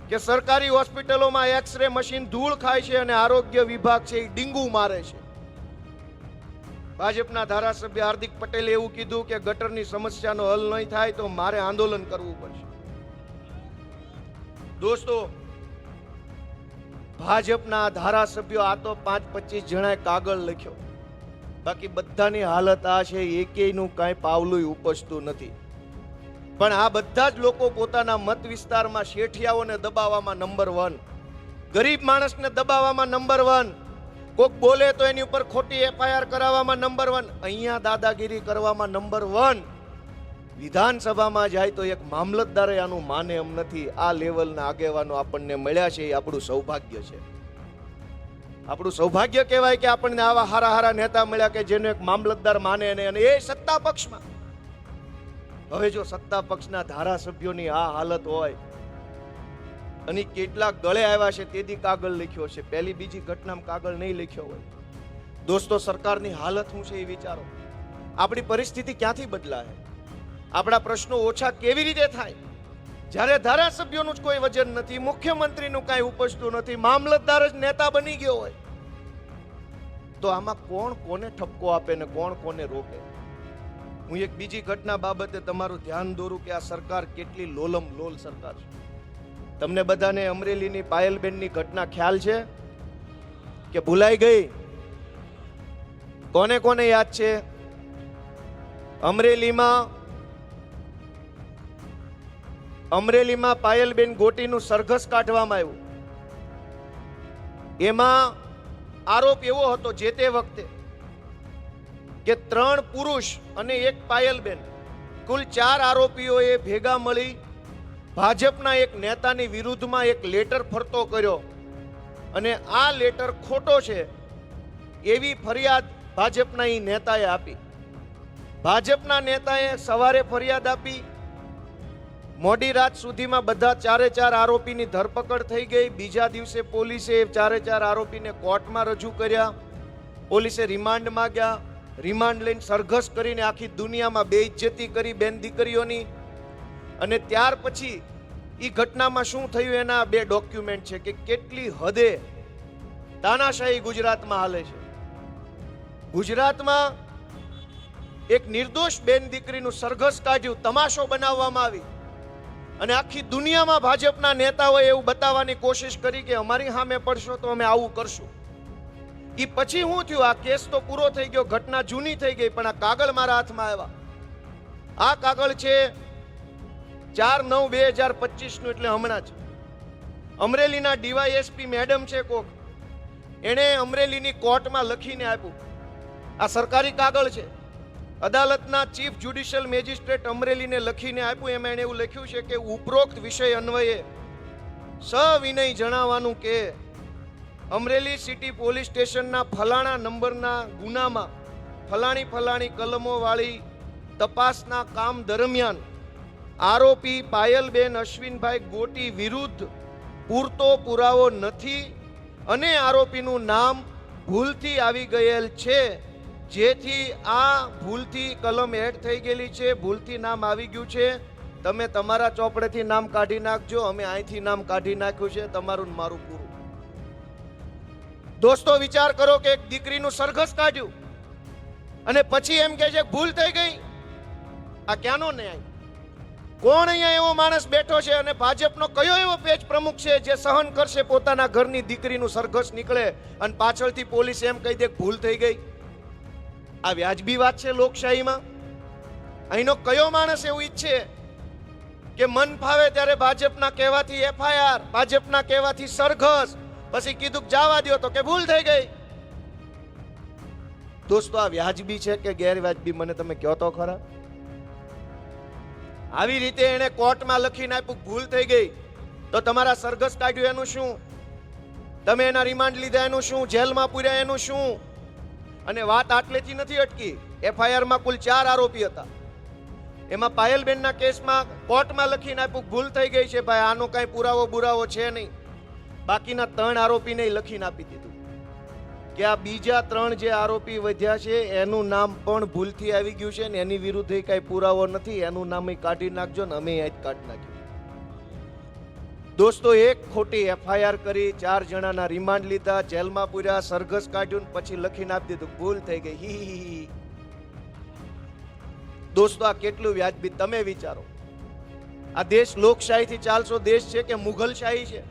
કે સરકારી હોસ્પિટલોમાં એક્સરે મશીન ધૂળ ખાય છે અને આરોગ્ય વિભાગ છે એ ડીંગુ મારે છે. ભાજપના ધારાસભ્ય હાર્દિક પટેલે એવું કીધું કે ગટરની સમસ્યાનો હલ નહીં થાય તો મારે આંદોલન કરવું પડશે. દોસ્તો, ભાજપના ધારાસભ્યો આ તો 5-25 જણાએ કાગળ લખ્યો, બાકી બધાની હાલત આ છે, એકેયનું કાંઈ પાવલું ઉપજતું નથી. પણ આ બધા જ લોકો પોતાના મત વિસ્તારમાં શેઠિયાઓને દબાવવામાં નંબર 1, ગરીબ માણસને દબાવવામાં નંબર 1, કોક બોલે તો એની ઉપર ખોટી FIR કરાવવામાં નંબર 1, અહીંયા દાદાગીરી કરવામાં નંબર 1. વિધાનસભામાં જાય તો એક મામલતદારે આનું માને એમ નથી. આ લેવલના આગેવાનો આપણને મળ્યા છે, એ આપણું સૌભાગ્ય છે. આપણું સૌભાગ્ય કહેવાય કે આપણને આવા હારા હારા નેતા મળ્યા કે જેનો એક મામલતદાર માને અને એ સત્તા પક્ષમાં. હવે જો સત્તા પક્ષના ધારાસભ્યોની આ હાલત હોય અને કેટલા ગળે આવ્યા છે તેથી કાગળ લખ્યો છે, પહેલી બીજી ઘટનામાં કાગળ નહીં લખ્યો હોય. દોસ્તો, સરકારની હાલત શું છે એ વિચારો. આપણી પરિસ્થિતિ ક્યાંથી બદલાય? આપણા પ્રશ્નો ઓછા કેવી રીતે થાય જ્યારે ધારાસભ્યોનું જ કોઈ વજન નથી, મુખ્યમંત્રીનું કાંઈ ઉપજતું નથી, મામલતદાર જ નેતા બની ગયો હોય? તો આમાં કોણ કોને ઠપકો આપે ને કોણ કોને રોકે? હું એક બીજી ઘટના બાબતે તમારું ધ્યાન દોરું કે આ સરકાર કેટલી લોલમ લોલ સરકાર છે. તમને બધાને અમરેલીની પાયલબેનની ઘટના ખ્યાલ છે કે ભૂલાઈ ગઈ? કોને કોને યાદ છે? અમરેલીમાં પાયલબેન ગોટીનું સરઘસ કાઢવામાં આવ્યું. એમાં આરોપ એવો હતો જે તે વખતે કે 3 પુરુષ અને 1 પાયલબેન, કુલ 4 આરોપીઓએ ભેગા મળી ભાજપના એક નેતાની વિરુદ્ધમાં એક લેટર ફરતો કર્યો અને આ લેટર ખોટો છે એવી ફરિયાદ ભાજપના એ નેતાએ આપી. ભાજપના નેતાએ સવારે ફરિયાદ આપી, મોડી રાત સુધીમાં બધા 4 આરોપીની ધરપકડ થઈ ગઈ. બીજા દિવસે પોલીસે 4 આરોપીને કોર્ટમાં રજૂ કર્યા. પોલીસે રિમાન્ડ માંગ્યા. રિમાન્ડ લઈને સરઘસ કરીને આખી દુનિયામાં બેઇજ્જતી કરી બેન દીકરીઓની. અને ત્યાર પછી એ ઘટનામાં શું થયું એના 2 ડોક્યુમેન્ટ છે કે કેટલી હદે તાનાશાહી ગુજરાતમાં હાલે છે. ગુજરાતમાં એક નિર્દોષ બેન દીકરીનું સરઘસ કાઢ્યું, તમાશો બનાવવામાં આવી અને આખી દુનિયામાં ભાજપના નેતાઓએ એવું બતાવવાની કોશિશ કરી કે અમારી સામે પડશો તો અમે આવું કરશું. એ પછી શું થયું? આ કેસ તો પૂરો થઈ ગયો, ઘટના જૂની થઈ ગઈ, પણ આ કાગળ મારા હાથમાં આવ્યા. આ કાગળ છે 4/9/2025 નું, એટલે હમણાં જ. અમરેલીના DYSP મેડમ છે કોક, એણે અમરેલીની કોર્ટમાં લખીને આપ્યું. આ સરકારી કાગળ છે. અદાલતના ચીફ જ્યુડિશિયલ મેજિસ્ટ્રેટ અમરેલીને લખીને આપ્યું. એમાં એણે એવું લખ્યું છે કે ઉપરોક્ત વિષય અન્વયે સવિનય જણાવવાનું કે અમરેલી સિટી પોલીસ સ્ટેશનના ફલાણા નંબરના ગુનામાં ફલાણી કલમો વાળી તપાસના કામ દરમિયાન આરોપી પાયલબેન અશ્વિનભાઈ ગોટી વિરુદ્ધ પૂરતો પુરાવો નથી અને આરોપીનું નામ ભૂલથી આવી ગયેલ છે, જેથી આ ભૂલથી કલમ એડ થઈ ગયેલી છે, ભૂલથી નામ આવી ગયું છે, તમે તમારા ચોપડેથી નામ કાઢી નાખજો, અમે અહીંથી નામ કાઢી નાખ્યું છે, તમારું ને મારું પૂરું. દોસ્તો વિચાર કરો કે એક દીકરીનું સરઘસ કાઢ્યું અને પછી એમ કહે છે ભૂલ થઈ ગઈ. આ ક્યાંનો ન્યાય? કોણ અહીંયા એવો માણસ બેઠો છે અને ભાજપનો કયો એવો પેજ પ્રમુખ છે જે સહન કરશે પોતાના ઘરની દીકરીનું સરઘસ નીકળે અને પાછળથી પોલીસ એમ કહી દે ભૂલ થઈ ગઈ? આ વ્યાજબી વાત છે લોકશાહીમાં? અહીંનો કયો માણસ એવું ઈચ્છે કે મન ફાવે ત્યારે ભાજપના કહેવાથી એફઆઈઆર, ભાજપના કહેવાથી સરઘસ, પછી કીધું જવા દો તો કે ભૂલ થઈ ગઈ? દોસ્તો આ વ્યાજબી છે કે ગેરવ્યાજબી મને તમે કહો તો ખરા. આવી રીતે એને કોર્ટમાં લખીને આપ્યું ભૂલ થઈ ગઈ, તો તમારા સરઘસ કાઢ્યું એનું શું? તમે એના રિમાન્ડ લીધા એનું શું? જેલમાં પૂર્યા એનું શું? અને વાત આટલેથી નથી અટકી. એફઆઈઆરમાં કુલ 4 આરોપી હતા. એમાં પાયલબેનના કેસમાં કોર્ટમાં લખીને આપ્યું ભૂલ થઈ ગઈ છે ભાઈ, આનો કઈ પુરાવો બુરાવો છે નહીં. બાકીના 3 આરોપીને લખીને આપી દીધું કે આ બીજા 3 જે આરોપી વધ્યા છે એનું નામ પણ ભૂલથી આવી ગયું છે ને એની વિરુદ્ધ કઈ પુરાવો નથી, એનું નામ કાઢી નાખજો ને અમે જ કાઢી નાખ્યું. દોસ્તો એક ખોટી એફઆઈઆર કરી, 4 જણાના રિમાન્ડ લીધા, જેલમાં પૂર્યા, સરઘસ કાઢ્યું ને પછી લખીને આપી દીધું ભૂલ થઈ ગઈ. હી. દોસ્તો આ કેટલું વ્યાજબી તમે વિચારો. આ દેશ લોકશાહીથી ચાલતો દેશ છે કે મુઘલશાહી છે?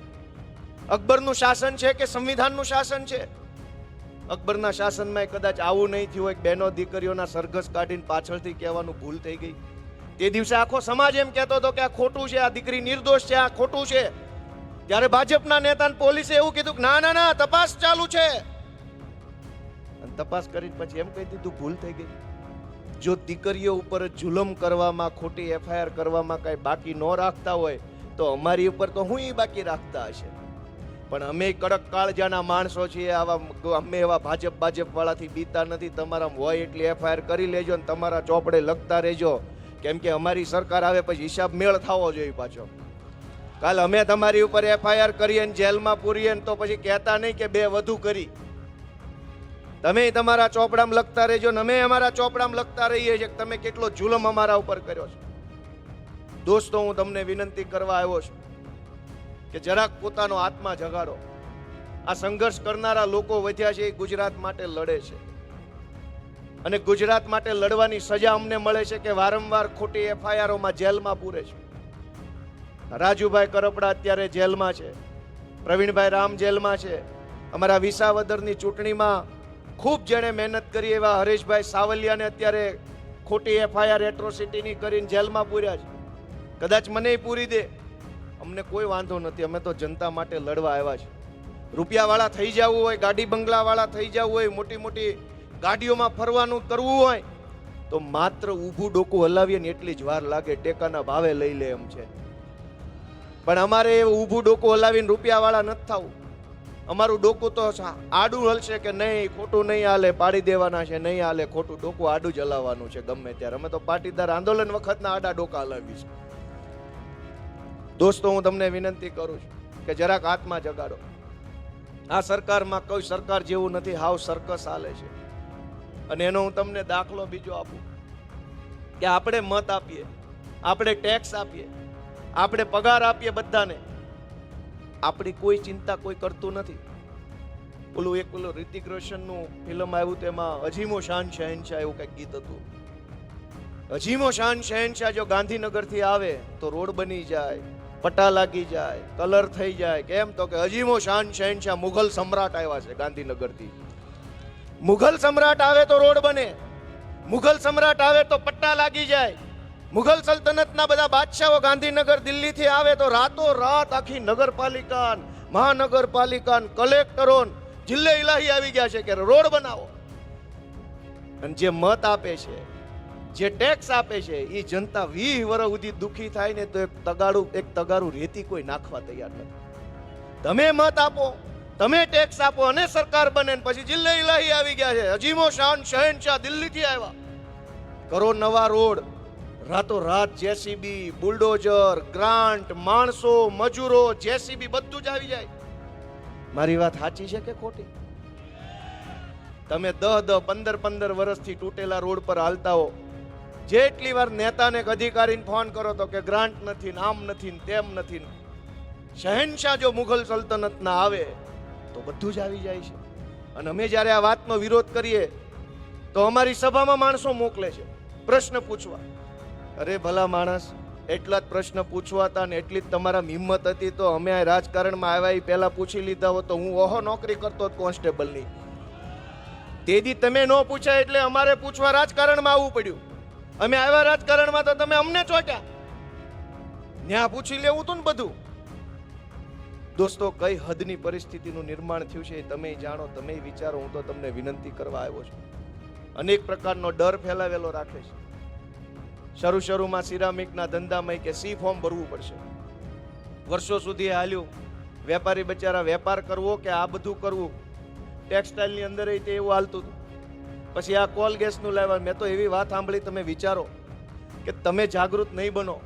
અકબરનું શાસન છે કે સંવિધાનનું શાસન છે? અકબરના શાસનમાં કદાચ આવું નહીં થયું હોય, બહેનો દીકરીઓના સરઘસ કાઢીને પાછળથી કહેવાનું ભૂલ થઈ ગઈ. તે દિવસે આખો સમાજ એમ કહેતો હતો કે આ ખોટું છે, આ દીકરી નિર્દોષ છે, આ ખોટું છે. ત્યારે ભાજપના નેતા પોલીસે એવું કીધું કે ના ના ના તપાસ ચાલુ છે, અને તપાસ કરી પછી એમ કહી દીધું ભૂલ થઈ ગઈ. જો દીકરીઓ ઉપર જુલમ કરવામાં, ખોટી એફઆઈઆર કરવામાં કઈ બાકી ન રાખતા હોય તો અમારી ઉપર તો હું બાકી રાખતા હશે. પણ અમે કડક કાળજાના માણસો છીએ, આવા અમે એવા ભાજપ વાળાથી બીતા નથી. તમારા હોય એટલી એફઆઈઆર કરી લેજો ને તમારા ચોપડે લખતા રહેજો, કેમ કે અમારી સરકાર આવે પછી હિસાબ મેળ થવો જોઈએ પાછો. કાલ અમે તમારી ઉપર એફઆઈઆર કરીએ ને જેલમાં પૂરીએ ને તો પછી કહેતા નહીં કે 2 વધુ કરી. તમે તમારા ચોપડામાં લખતા રહેજો ને અમે અમારા ચોપડામાં લખતા રહીએ છીએ કે તમે કેટલો જુલમ અમારા ઉપર કર્યો છે. દોસ્તો હું તમને વિનંતી કરવા આવ્યો છું કે જરાક પોતાનો આત્મા જગાડો. આ સંઘર્ષ કરનારા લોકો વધ્યા છે, એ ગુજરાત માટે લડે છે અને ગુજરાત માટે લડવાની સજા અમને મળે છે કે વારંવાર ખોટી એફઆઈઆરોમાં જેલમાં પૂરે છે. રાજુભાઈ કરપડા અત્યારે જેલમાં છે, પ્રવીણભાઈ રામ જેલમાં છે. અમારા વિસાવદરની ચૂંટણીમાં ખૂબ જેણે મહેનત કરી એવા હરેશભાઈ સાવલિયાને અત્યારે ખોટી એફઆઈઆર એટ્રોસિટીની કરીને જેલમાં પૂર્યા છે. કદાચ મને પૂરી દે, અમને કોઈ વાંધો નથી. અમે તો જનતા માટે લડવા આવ્યા છે. રૂપિયાવાળા થઈ જવું હોય, ગાડી બંગલાવાળા થઈ જવું હોય, મોટી મોટી ગાડીઓમાં ફરવાનું કરવું હોય તો માત્ર ઊભું ડોકું હલાવીએ ને એટલી જ વાર લાગે, ટેકાના ભાવે લઈ લે એમ છે. પણ અમારે ઊભું ડોકું હલાવીને રૂપિયાવાળા નથી થવું. અમારું ડોકું તો આડું હલશે કે નહીં, ખોટું નહીં હાલે, પાડી દેવાના છે, નહીં હાલે, ખોટું ડોકું આડું જ હલાવવાનું છે ગમે ત્યારે. અમે તો પાટીદાર આંદોલન વખતના આડા ડોકા હલાવીશું. દોસ્તો હું તમને વિનંતી કરું છું કે જરાક આત્મા જગાડો. આ સરકારમાં કોઈ સરકાર જેવું નથી, હાવ સર્કસ હાલે છે. અને એનો હું તમને દાખલો બીજો આપું કે આપણે મત આપીએ, આપણે ટેક્સ આપીએ, આપણે પગાર આપીએ બધાને, આપણી કોઈ ચિંતા કોઈ કરતું નથી. પેલું રિતિક રોશનનું ફિલ્મ આવ્યું તેમાં અજીમો શાન શહેનશાહ એવું કંઈક ગીત હતું. અજીમો શાન શહેનશાહ જો ગાંધીનગરથી આવે તો રોડ બની જાય, પટ્ટા લાગી જાય, કલર થઈ જાય. કેમ તો કે અજીમો શાન શહેનશાહ મુઘલ સમ્રાટ આવ્યા છે ગાંધીનગરથી. મુઘલ સમ્રાટ આવે તો રોડ બને, મુઘલ સમ્રાટ આવે તો પટ્ટા લાગી જાય. મુઘલ સલ્તનતના બધા બાદશાહો ગાંધીનગર દિલ્હીથી આવે તો રાતો રાત આખી નગરપાલિકા, મહાનગરપાલિકા, કલેક્ટરો, જિલ્લે ઇલાહી આવી ગયા છે કે રોડ બનાવો. અને જે મત આપે છે, જે ટેક્સ આપે છે, એ જનતા 20 વર્ષ સુધી દુખી થાય ને તો એક તગારું રેતી કોઈ નાખવા તૈયાર નથી. તમે મત આપો, તમે ટેક્સ આપો અને સરકાર બને, પછી જિલ્લે ઇલાહી આવી ગયા છે, અજીમો શાન શહેનશાહ દિલ્હીથી આવ્યા. કરો નવા રોડ, રાતોરાત જેસીબી, બુલડોઝર, ગ્રાન્ટ, માણસો, મજૂરો, જેસીબી બધું જ આવી જાય. મારી વાત સાચી છે કે ખોટી? તમે 10-15 વર્ષથી તૂટેલા રોડ પર હાલતા હો. જેટલી વાર નેતાને કે અધિકારીને ફોન કરો તો કે ગ્રાન્ટ નથી ને આમ નથી ને તેમ નથી ને. શહેનશાહ જો મુઘલ સલ્તનતના આવે તો બધું જ આવી જાય છે. અને અમે જ્યારે આ વાતનો વિરોધ કરીએ તો અમારી સભામાં માણસો મોકલે છે પ્રશ્ન પૂછવા. અરે ભલા માણસ, એટલા જ પ્રશ્ન પૂછવા હતા ને એટલી જ તમારા હિંમત હતી તો અમે આ રાજકારણમાં આવ્યા એ પહેલા પૂછી લીધા હોત તો હું ઓહો નોકરી કરતો જ કોન્સ્ટેબલની. તેથી તમે ન પૂછ્યા એટલે અમારે પૂછવા રાજકારણમાં આવવું પડ્યું. અમે આવ્યા રાજકારણમાં તો તમે અમને ચોટ્યા. ન્યા પૂછી લેવું હતું ને બધું. દોસ્તો, કઈ હદની પરિસ્થિતિનું નિર્માણ થયું છે તમે જાણો, તમે વિચારો. હું તો તમને વિનંતી કરવા આવ્યો છું. અનેક પ્રકારનો ડર ફેલાવેલો રાખે છે. શરૂમાં સિરામિકના ધંધામાં કે સી ફોર્મ ભરવું પડશે. વર્ષો સુધી હાલ્યું. વેપારી બચારા વેપાર કરવો કે આ બધું કરવું, ટેક્સટાઇલની અંદર તે એવું હાલતું હતું. પછી આ કોલ ગેસનું લાવ્યા. મેં તો એવી વાત સાંભળી, તમે વિચારો કે તમે જાગૃત નહીં બનો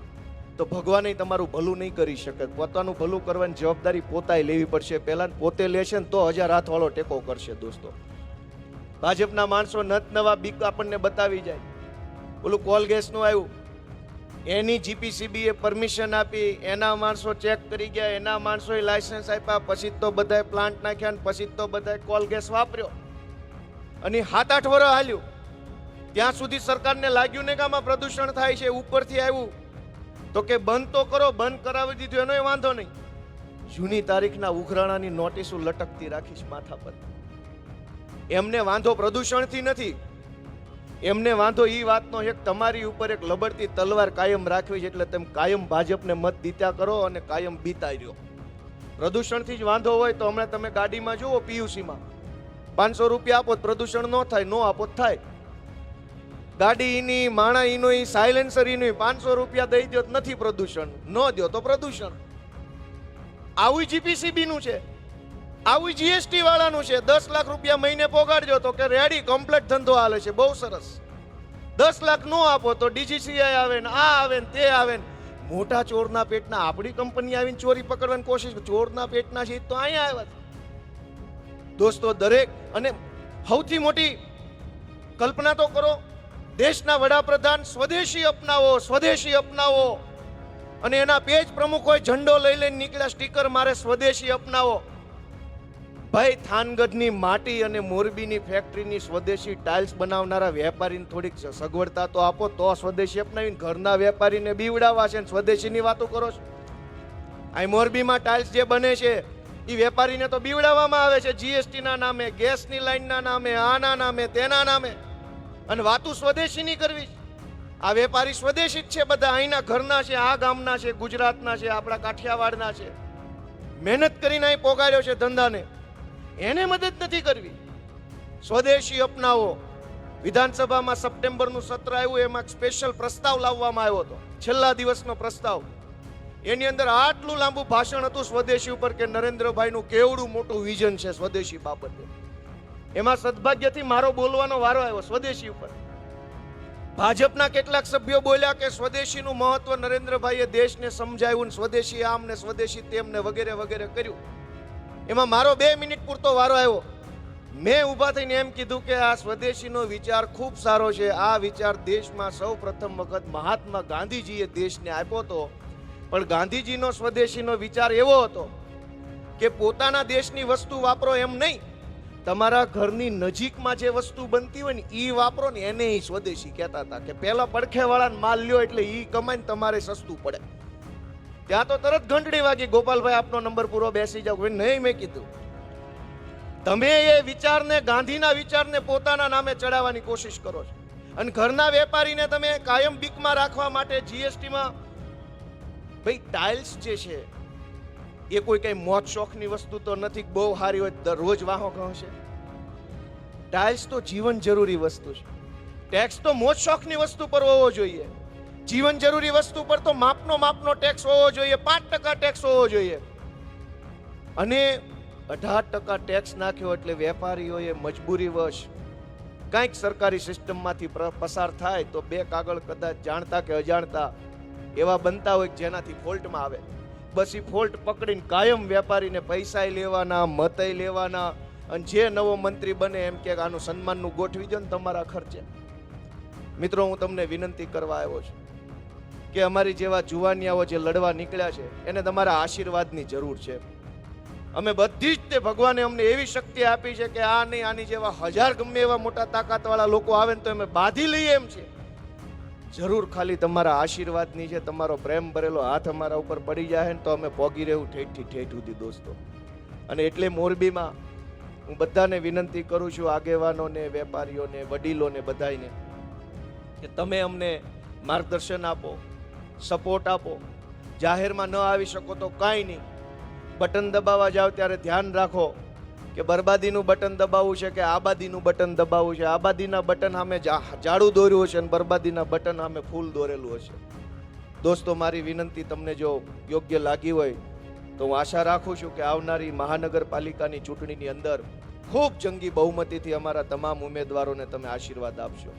તો ભગવાન તમારું ભલું નહીં કરી શકે. પોતાનું ભલું કરવાની જવાબદારી પોતાએ લેવી પડશે. પહેલા પોતે લેશે ને તો 1000 હાથવાળો ટેકો કરશે. દોસ્તો, ભાજપના માણસો નત નવા બીક આપણને બતાવી જાય. ઓલું કોલ ગેસનું આવ્યું, એની જીપીસીબી એ પરમિશન આપી, એના માણસો ચેક કરી ગયા, એના માણસોએ લાયસન્સ આપ્યા, પછી તો બધાએ પ્લાન્ટ નાખ્યા ને પછી તો બધાએ કોલ ગેસ વાપર્યો અને 7-8 વર્ષ હાલ્યું. ત્યાં સુધી સરકારને લાગ્યું ને કે આમાં પ્રદૂષણ થાય છે. ઉપરથી આવ્યું તો કે બંધ તો કરો, બંધ કરાવી દીધું, એનોય વાંધો નહીં. જૂની તારીખના ઉઘરાણાની નોટિસો લટકતી રાખીશ માથા પર. એમને વાંધો પ્રદૂષણથી નથી, એમને વાંધો ઈ વાતનો એક તમારી ઉપર એક લબડતી તલવાર કાયમ રાખવી છે. એટલે તેમ કાયમ ભાજપને મત દીતા કરો અને કાયમ બીતા રહ્યો. પ્રદૂષણથી જ વાંધો હોય તો હમણાં તમે ગાડીમાં જુઓ, પીયુસીમાં 500 રૂપિયા આપો પ્રદૂષણ ન થાય, ન આપો થાય. ગાડી ઈની, માણા ઈનો, સાયલેન્સર ઈનું, 500 રૂપિયા દઈ દો નથી પ્રદૂષણ, ન દો તો પ્રદૂષણ. આવું જીપીસીબી નું છે, આવું જીએસટી વાળાનું છે. 10 લાખ રૂપિયા મહિને પોગાડજો તો કે રેડી, કમ્પ્લીટ ધંધો હાલે છે, બહુ સરસ. 10 લાખ નો આપો તો ડીજીસીઆઈ આવે ને આ આવે ને તે આવે ને. મોટા ચોરના પેટના આપણી કંપની આવીને ચોરી પકડવાની કોશિશ, ચોરના પેટના છે તો અહીંયા આવ્યા. દોસ્તો, દરેક અને સૌથી મોટી કલ્પના તો કરો, દેશના વડાપ્રધાન સ્વદેશી અપનાવો, સ્વદેશી અપનાવો, અને એના પેજ પ્રમુખોએ ઝંડો લઈ લઈને નીકળ્યા, સ્ટીકર મારે સ્વદેશી અપનાવો. ભાઈ, થાનગઢની માટી અને મોરબીની ફેક્ટરીની સ્વદેશી ટાઇલ્સ બનાવનારા વેપારીને થોડીક સગવડતા તો આપો, તો સ્વદેશી અપનાવીને ઘરના વેપારીને બીવડાવવા છે સ્વદેશીની વાતો કરો છો. આ મોરબીમાં ટાઇલ્સ જે બને છે એ વેપારીને તો બીવડાવવામાં આવે છે જીએસટીના નામે, ગેસની લાઈનના નામે, આના નામે, તેના નામે, અને વાતું સ્વદેશીની કરવી. આ વેપારી સ્વદેશી જ છે બધા, અહીંના ઘરના છે, આ ગામના છે, ગુજરાતના છે, આપણા કાઠિયાવાડના છે. મહેનત કરીને અહીં પોગાડ્યો છે ધંધાને, એને મદદ નથી કરવી. સ્વદેશી અપનાવો. વિધાનસભામાં સપ્ટેમ્બરનું સત્ર આવ્યું, એમાં સ્પેશિયલ પ્રસ્તાવ લાવવામાં આવ્યો હતો, છેલ્લા દિવસનો પ્રસ્તાવ. એની અંદર આટલું લાંબુ ભાષણ હતું સ્વદેશી ઉપર કે નરેન્દ્રભાઈનું કેવડું મોટું વિઝન છે સ્વદેશી બાબતે. એમાં સદભાગ્યથી મારો બોલવાનો વારો આવ્યો સ્વદેશી ઉપર. ભાજપના કેટલાક સભ્યો બોલ્યા કે સ્વદેશીનું મહત્વ નરેન્દ્રભાઈએ દેશને સમજાવ્યું ને સ્વદેશી આમ ને સ્વદેશી તેમ ને વગેરે વગેરે કર્યું. એમાં મારો 2 મિનિટ પૂરતો વારો આવ્યો. મેં ઊભા થઈને એમ કીધું કે આ સ્વદેશીનો વિચાર ખૂબ સારો છે. આ વિચાર દેશમાં સૌ પ્રથમ વખત મહાત્મા ગાંધીજીએ દેશને આપ્યો હતો. પણ ગાંધીજીનો સ્વદેશીનો વિચાર એવો હતો કે પોતાના દેશની વસ્તુ વાપરો એમ નહીં, તમારા ઘરની નજીકમાં જે વસ્તુ બનતી હોય ને એ વાપરો ને, એને સ્વદેશી કહેતા હતા. કે પેલા પડખેવાળાને માલ લ્યો એટલે એ કમાઈને તમારે સસ્તું પડે. ત્યાં તો તરત ઘંટડી વાગી, ગોપાલભાઈ આપનો નંબર પૂરો, બેસી જાવ. નહીં, મેં કીધું તમે એ વિચારને, ગાંધીના વિચારને પોતાના નામે ચડાવવાની કોશિશ કરો છો. અને ઘરના વેપારીને તમે કાયમ બીકમાં રાખવા માટે જીએસટીમાં. ભાઈ, ટાઇલ્સ જે છે એ કોઈ કઈ મોજ શોખની વસ્તુ તો નથી, બહુ સારી હોય દરરોજ વાહો ઘસે. ટાઇલ્સ તો જીવન જરૂરી વસ્તુ છે. ટેક્સ તો મોજ શોખની વસ્તુ પર હોવો જોઈએ. જીવન જરૂરી વસ્તુ પર તો માપનો ટેક્સ હોવો જોઈએ. 5% ટેક્સ હોવો જોઈએ. અને 18% ટેક્સ નાખ્યો એટલે વેપારીઓએ મજબૂરીવશ કાંઈક સરકારી સિસ્ટમમાંથી પસાર થાય તો બે કાગળ કદાચ જાણતા કે અજાણતા એવા બનતા હોય કે જેનાથી ફોલ્ટમાં આવે, બસ એ ફોલ્ટ પકડીને કાયમ વેપારીને પૈસાય લેવાના, મતય લેવાના, અને જે નવો મંત્રી બને એમ કે આનું સન્માનનું ગોઠવી દો ને તમારા ખર્ચે. મિત્રો, હું તમને વિનંતી કરવા આવ્યો છું કે અમારી જેવા જુવાનિયાઓ જે લડવા નીકળ્યા છે એને તમારા આશીર્વાદની જરૂર છે. અમે બધી જ તે ભગવાને અમને એવી શક્તિ આપી છે કે આ નહીં આની જેવા હજાર ગમે એવા મોટા તાકાતવાળા લોકો આવે ને તો અમે બાંધી લઈએ એમ છે. જરૂર ખાલી તમારા આશીર્વાદની છે. તમારો પ્રેમ ભરેલો હાથ અમારા ઉપર પડી જાય ને તો અમે પોગી રહેવું ઠેઠથી ઠેઠ સુધી દોસ્તો. અને એટલે મોરબીમાં હું બધાને વિનંતી કરું છું, આગેવાનોને, વેપારીઓને, વડીલોને, બધાને, કે તમે અમને માર્ગદર્શન આપો, સપોર્ટ આપો. જાહેરમાં ન આવી શકો તો કાંઈ નહીં, બટન દબાવવા જાઓ ત્યારે ધ્યાન રાખો કે બરબાદીનું બટન દબાવવું છે કે આબાદીનું બટન દબાવવું છે. આબાદીના બટન સામે જાડું દોર્યું હશે અને બરબાદીના બટન સામે ફૂલ દોરેલું હશે. દોસ્તો, મારી વિનંતી તમને જો યોગ્ય લાગી હોય તો હું આશા રાખું છું કે આવનારી મહાનગરપાલિકાની ચૂંટણીની અંદર ખૂબ જંગી બહુમતીથી અમારા તમામ ઉમેદવારોને તમે આશીર્વાદ આપશો.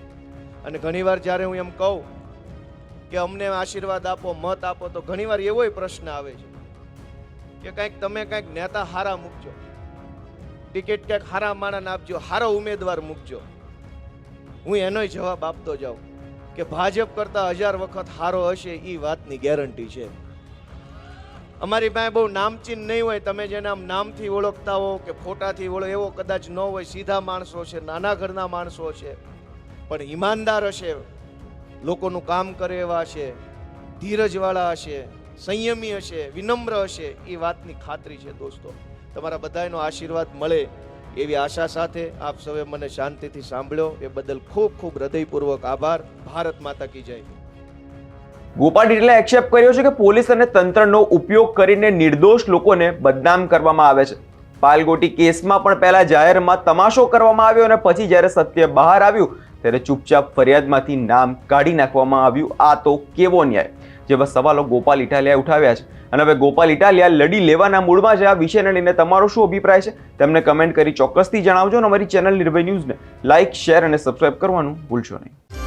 અને ઘણીવાર જ્યારે હું એમ કહું કે અમને આશીર્વાદ આપો, મત આપો, તો ઘણીવાર એવોય પ્રશ્ન આવે છે કે કંઈક તમે કંઈક નેતા હારા મૂકજો, ટિકિટ ક્યાંક હારા માણસ આપજો, હારો ઉમેદવાર મૂકજો. હું એનોય જવાબ આપતો જાઉં કે ભાજપ કરતા 1000 વખત હારો હશે એ વાતની ગેરંટી છે. અમારી પાસે બહુ નામચીન નહીં હોય, તમે જેને આમ નામથી ઓળખતા હો કે ફોટાથી એવો કદાચ ન હોય. સીધા માણસો છે, નાના ઘરના માણસો છે, પણ ઈમાનદાર હશે, લોકોનું કામ કરે એવા હશે, ધીરજવાળા હશે, સંયમી હશે, વિનમ્ર હશે, એ વાતની ખાતરી છે. દોસ્તો, તમારા બધાનો આશીર્વાદ મળે એવી આશા સાથે આપ સૌએ મને શાંતિથી સાંભળ્યો એ બદલ ખૂબ ખૂબ હૃદયપૂર્વક આભાર. ભારત માતા કી જય. ગોપાલ ઇટાલિયાએ એક્સેપ્ટ કર્યો છે કે પોલીસ અને તંત્રનો ઉપયોગ કરીને નિર્દોષ લોકોને બદનામ કરવામાં આવે છે. પાલગોટી કેસમાં પણ પહેલા જાહેરમાં તમાશો કરવામાં આવ્યો અને પછી જ્યારે સત્ય બહાર આવ્યું ત્યારે ચૂપચાપ ફરિયાદમાંથી નામ કાઢી નાખવામાં આવ્યું. આ તો કેવો ન્યાય જેવા સવાલો ગોપાલ ઇટાલિયાએ ઉઠાવ્યા છે. અને હવે ગોપાલ ઇટાલિયા લડી લેવાના મૂડમાં છે. આ વિષયને લઈને તમારો શું અભિપ્રાય છે તેમને કમેન્ટ કરી ચોક્કસથી જણાવજો. અને અમારી ચેનલ નિર્ભય ન્યૂઝને લાઇક, શેર અને સબસ્ક્રાઇબ કરવાનું ભૂલશો નહીં.